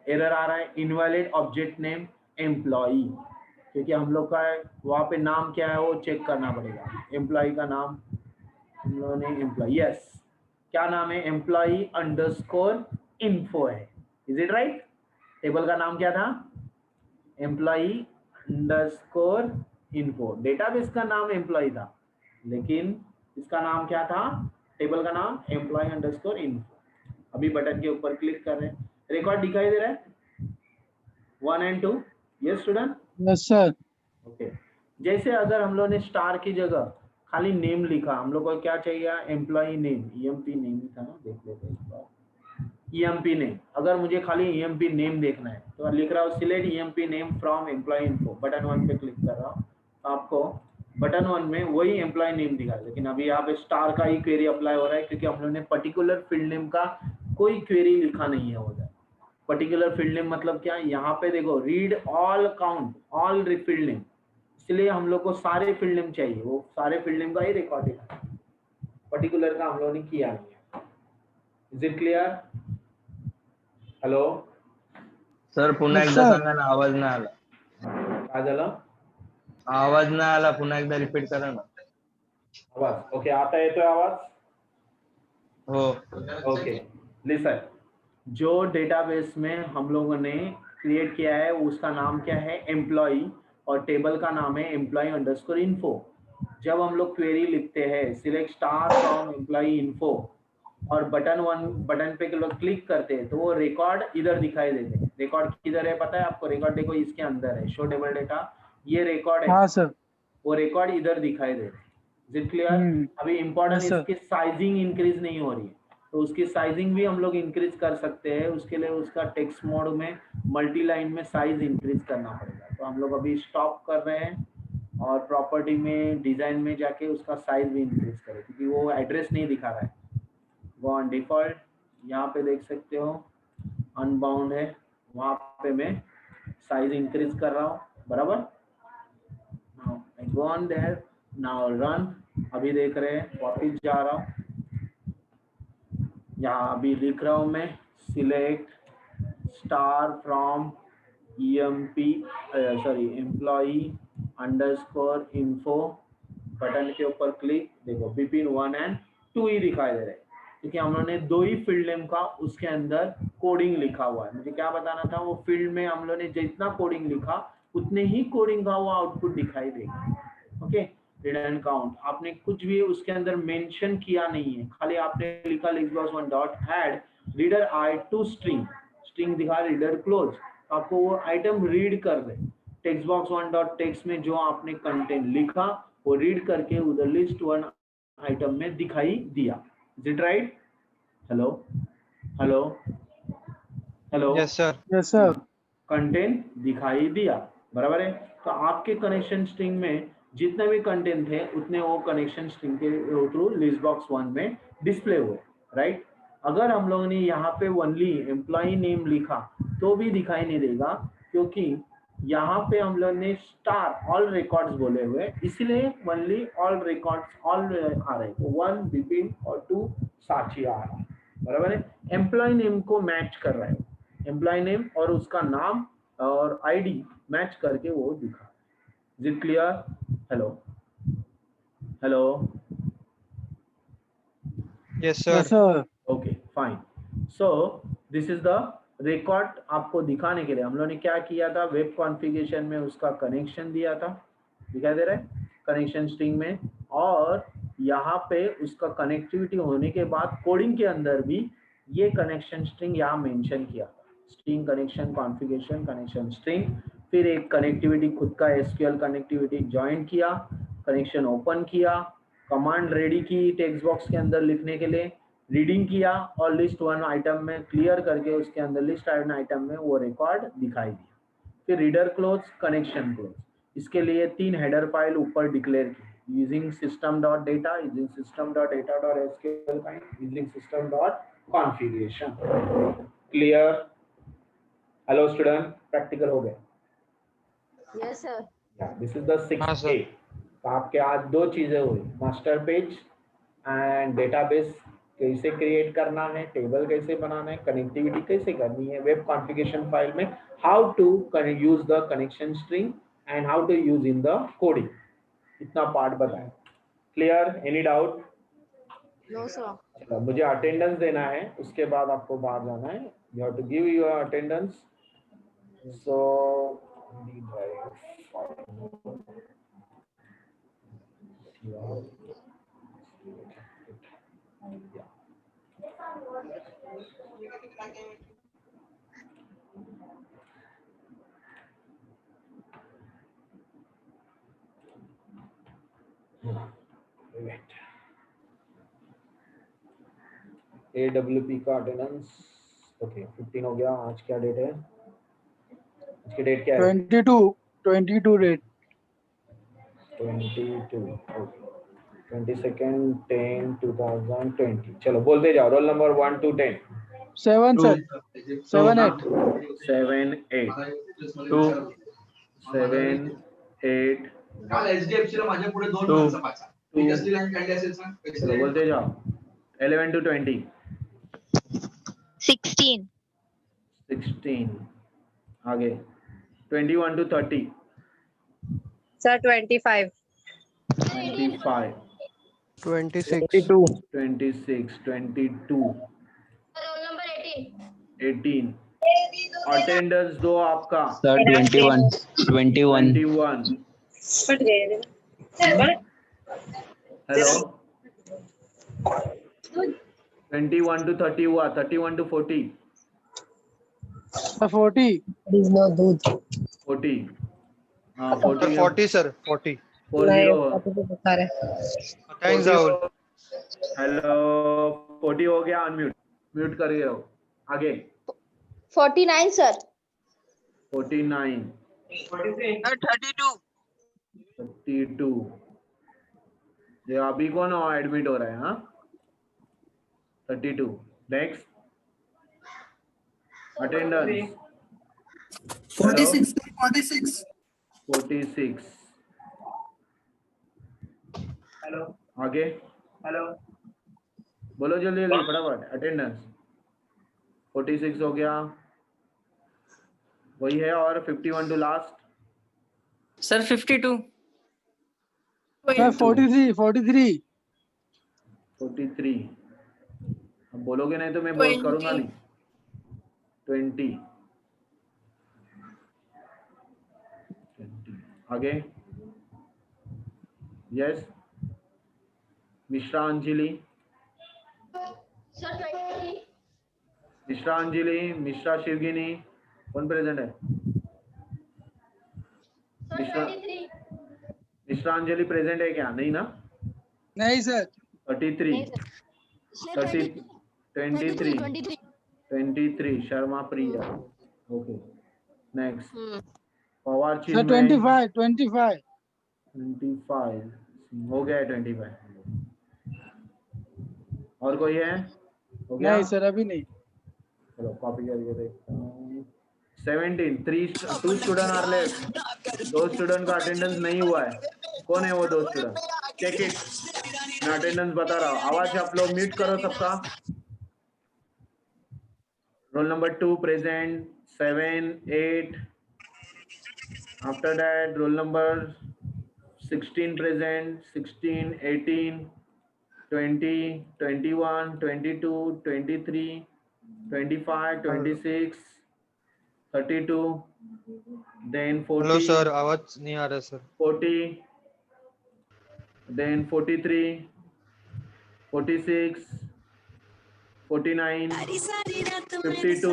एरर आ रहा है, इनवैलिड ऑब्जेक्ट नेम एम्प्लॉई, क्योंकि हम लोग का वहाँ पे नाम क्या है वो चेक करना पड़ेगा। एम्प्लॉय का नाम हम लोगों ने एम्प्लॉय, यस, क्या नाम है, एम्प्लॉई अंडरस्कोर इन्फो है, इज इट राइट? टेबल का नाम क्या था, एम्प्लॉई अंडरस्कोर इन्फो, डेटाबेस का नाम एम्प्लॉय था, लेकिन इसका नाम क्या था, टेबल का नाम एम्प्लॉय अंडरस्कोर इन्फो। अभी बटन के ऊपर क्लिक कर रहे हैं, रिकॉर्ड दिखाई दे रहा है 1 and 2, yes student, Yes, sir. Okay. जैसे अगर हम लोग ने स्टार की जगह खाली नेम लिखा, हम लोग को क्या चाहिए, एम्प्लॉय नेम, ईएमपी नेम था ना, देख लेते हैं इस बार, ईएमपी नेम, अगर मुझे खाली ईएमपी नेम देखना है तो लिख रहा हूँ select EMP name from employ info, button 1 पे क्लिक कर रहा हूँ, आपको बटन 1 में वही एम्प्लॉय नेम दिखा, लेकिन अभी यहाँ पे स्टार का ही क्वेरी अप्लाई हो रहा है, क्योंकि हम लोग ने पर्टिकुलर फील्ड नेम का कोई क्वेरी लिखा नहीं है उधर। पर्टिकुलर फील्ड नेम मतलब क्या, यहाँ पे देखो read all count all field name, इसलिए हम लोग को सारे फील्ड नेम चाहिए, वो सारे फील्ड नेम का ही रिकॉर्ड है, पर्टिकुलर का हम लोगों ने किया नहीं है। Is it clear? Hello sir पुन्हा Yes, एकदा sir. सांगा ना, आवाज नाही आला. काय झालं, आवाज नाही आला, पुन्हा एकदा रिपीट करा ना. आवाज ओके, आता येतोय आवाज, हो. ओके। लिसन, जो डेटाबेस में हम लोगों ने क्रिएट किया है उसका नाम क्या है, एम्प्लॉय, और टेबल का नाम है एम्प्लॉय अंडरस्कोर इन्फो। जब हम लोग क्वेरी लिखते हैं select star from employ info और बटन पे लोग क्लिक करते हैं तो वो रिकॉर्ड इधर दिखाई देते हैं। रिकॉर्ड किधर है पता है आपको, रिकॉर्ड देखो इसके अंदर है, शो टेबल डेटा, ये रिकॉर्ड है, हाँ सर। वो रिकॉर्ड इधर दिखाई दे रहे हैं। Is it clear? अभी इम्पोर्टेंट Yes, sir. इसकी साइजिंग इंक्रीज नहीं हो रही है, तो उसकी साइजिंग भी हम लोग इंक्रीज कर सकते हैं। उसके लिए उसका टेक्स्ट मोड में मल्टी लाइन में साइज इंक्रीज करना पड़ेगा, तो हम लोग अभी स्टॉप कर रहे हैं और प्रॉपर्टी में डिजाइन में जाके उसका साइज भी इंक्रीज करें, क्योंकि वो एड्रेस नहीं दिखा रहा है, वो ऑन डिफॉल्ट यहाँ पे देख सकते हो अनबाउंड है, वहाँ पे मैं साइज इंक्रीज कर रहा हूँ, बराबर। Now I go on their, now run, अभी देख रहे हैं वापिस जा रहा हूँ, यहाँ अभी लिख रहा हूँ मैं select star from EMP sorry employee underscore info, button के ऊपर क्लिक, देखो बिपिन 1 and 2 ही दिखाई दे रहे हैं, क्योंकि हम लोगों ने 2 ही फील्ड नेम का उसके अंदर कोडिंग लिखा हुआ है। मुझे क्या बताना था, वो फील्ड में हम लोगों ने जितना कोडिंग लिखा उतने ही कोडिंग का वो आउटपुट दिखाई देगा। ओके, रीड एंड काउंट, आपने कुछ भी उसके अंदर मेंशन किया नहीं है, खाली आपने लिखा listbox1 dot add reader I to string, string दिखा रीडर क्लोज, आपको वो आइटम रीड कर रहे, टेक्स्ट बॉक्स 1 डॉट टेक्स्ट में जो आपने कंटेंट लिखा वो रीड करके उधर लिस्ट 1 आइटम में दिखाई दिया। Is it right? Hello hello hello, yes sir. Yes, sir. Content दिखाई दिया, बराबर है। तो आपके कनेक्शन स्ट्रिंग में जितने भी कंटेंट थे उतने वो कनेक्शन स्ट्रिंग के थ्रू लिस्ट बॉक्स 1 में डिस्प्ले हुए, राइट। अगर हम लोगों ने यहाँ पे ओनली एम्प्लॉय नेम लिखा तो भी दिखाई नहीं देगा, क्योंकि यहाँ पे हम लोग ने स्टार ऑल रिकॉर्ड्स बोले हुए, इसलिए ओनली ऑल रिकॉर्ड्स ऑल आ रहे, तो 1 बिपिन और 2 साक्षी आ रहा है, बराबर है। एम्प्लॉय नेम को मैच कर रहा है, एम्प्लॉय नेम और उसका नाम और आईडी मैच करके वो दिखा। Is it clear? Hello hello, yes Yes, sir. sir. Okay fine. So this is the record, आपको दिखाने के लिए हम लोगों ने क्या किया था, वेब कॉन्फ़िगरेशन में उसका कनेक्शन दिया था, दिखाई दे रहा है कनेक्शन स्ट्रिंग में, और यहाँ पे उसका कनेक्टिविटी होने के बाद कोडिंग के अंदर भी ये कनेक्शन स्ट्रिंग यहाँ मेंशन किया था, string connection configuration connection string, फिर एक कनेक्टिविटी खुद का एसक्यूएल कनेक्टिविटी ज्वाइन किया, कनेक्शन ओपन किया, कमांड रेडी की टेक्स्ट बॉक्स के अंदर लिखने के लिए, रीडिंग किया और लिस्ट वन आइटम में क्लियर करके उसके अंदर लिस्ट वन आइटम में वो रिकॉर्ड दिखाई दिया। फिर रीडर क्लोज, कनेक्शन क्लोज, इसके लिए 3 हेडर फाइल ऊपर डिक्लेयर की using system dot data, using system dot data dot SQL file, using system dot configuration. Clear? Hello student, practical हो गए? Yes sir. This is the हाँ 6th sir. Day. तो आपके आज 2 चीजें हुई, मास्टर पेज एंड डेटाबेस कैसे create करना है, टेबल कैसे बनाना है, कनेक्टिविटी कैसे करनी है वेब कॉन्फ़िगरेशन फाइल में, how to use the connection string and how to use in the coding, इतना पार्ट बताया। Clear? Any doubt? No sir. चलो, मुझे अटेंडेंस देना है, उसके बाद आपको बाहर जाना है। You have to give your attendance. So AWP का अटेंडेंस ओके 15 हो गया। आज क्या डेट है? आज की डेट क्या है? 22 rate. 22 okay 22nd 10 2020। चलो बोलते जाओ, रोल नंबर 1 to 10। 7 sir. 7 8. 7 8 2 7 8 काल एचडीएफसी ला माझ्या पुढे 2 2 माणसं पाचा मी कसली लाईन काढली असेल सांग चलो बोलते जाओ। 11 to 20 16 16 आगे 21 to 30 sir 25 25 26 26 22 roll number 18। 18 attendance दो आपका सर 21 21 हेलो 21 to 30 हुआ, 31 to 40 40. 40 हाँ 40 40 सर 40 40 थैंक्स राहुल। हेलो 40 हो गया, अनम्यूट म्यूट कर रहे हो। आगे 49 सर। 49 32 ये अभी कौन एडमिट हो रहा है? हाँ 32 नेक्स्ट अटेंडेंस 46 हेलो आगे हेलो बोलो जल्दी जल्दी फटाफट। अटेंडेंस 46 हो गया, वही है। और 51 टू लास्ट सर 52 Sir 43. 43 अब बोलोगे नहीं तो मैं बोल करूंगा नहीं। 20 आगे यस मिश्रा अंजलि सर 20। मिश्रा अंजलि मिश्रा शिवगिनी कौन प्रेजेंट है? सर मिश्रा 23। मिश्रा अंजलि प्रेजेंट है क्या? नहीं ना। नहीं sir. 33 30 23 23 शर्मा प्रिया ओके नेक्स्ट पवार Sir चिन्मय 25. 25 हो गया है 25। और कोई है? हो गया? नहीं sir अभी नहीं. चलो कॉपी करके देखता हूँ। 17 2 स्टूडेंट आर लेफ्ट। 2 स्टूडेंट का अटेंडेंस नहीं हुआ है। कौन है वो 2 स्टूडेंट? चेक इट, मैं अटेंडेंस बता रहा हूँ। आवाज आप लोग म्यूट करो सबका। Roll number 2 present 7 8 after that roll number 16 present 16 18 20 21 22 23 25 26 32 then hello 40 sir आवाज नहीं आ रहा सर। 40 then 43 46 49 52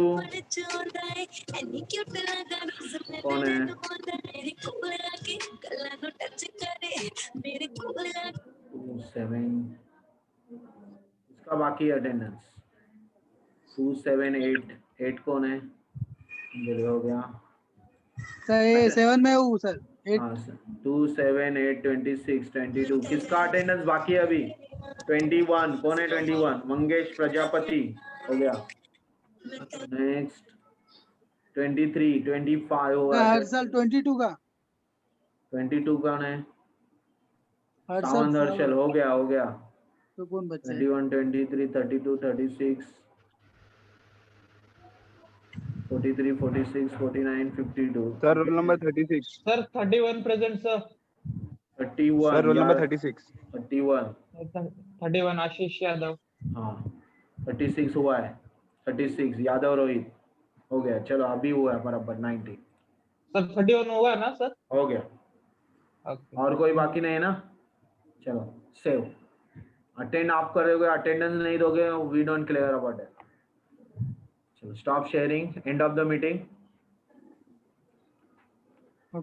कौन है? किसका बाकी है अटेंडेंस? 278 कौन है? जल्दी हो गया। सर ये 7 में हूँ सर 8 हाँ सर 2 7 8 26 22 किसका अटेंडेंस बाकी है अभी? 21 कौन है? 21 मंगेश प्रजापति हो गया। नेक्स्ट 23 25 हो गया। हर्षल 22 का 22 कौन है? हर्षल सावंत हर्षल हो गया। तो कौन बच्चा है? 21 23 32 36 43 46 49 52 sir roll number 36 sir 31 present sir 31 sir roll number यार 36 31 31 आशीष यादव हाँ 36 हुआ है। 36 यादव रोहित हो गया। चलो अभी हुआ है बराबर 90 सर 31 हुआ ना सर हो गया। ओके और कोई बाकी नहीं है ना? चलो सेव। अटेंड आप करोगे, अटेंडेंस नहीं दोगे, we don't clear about it. चलो stop sharing, end of the meeting.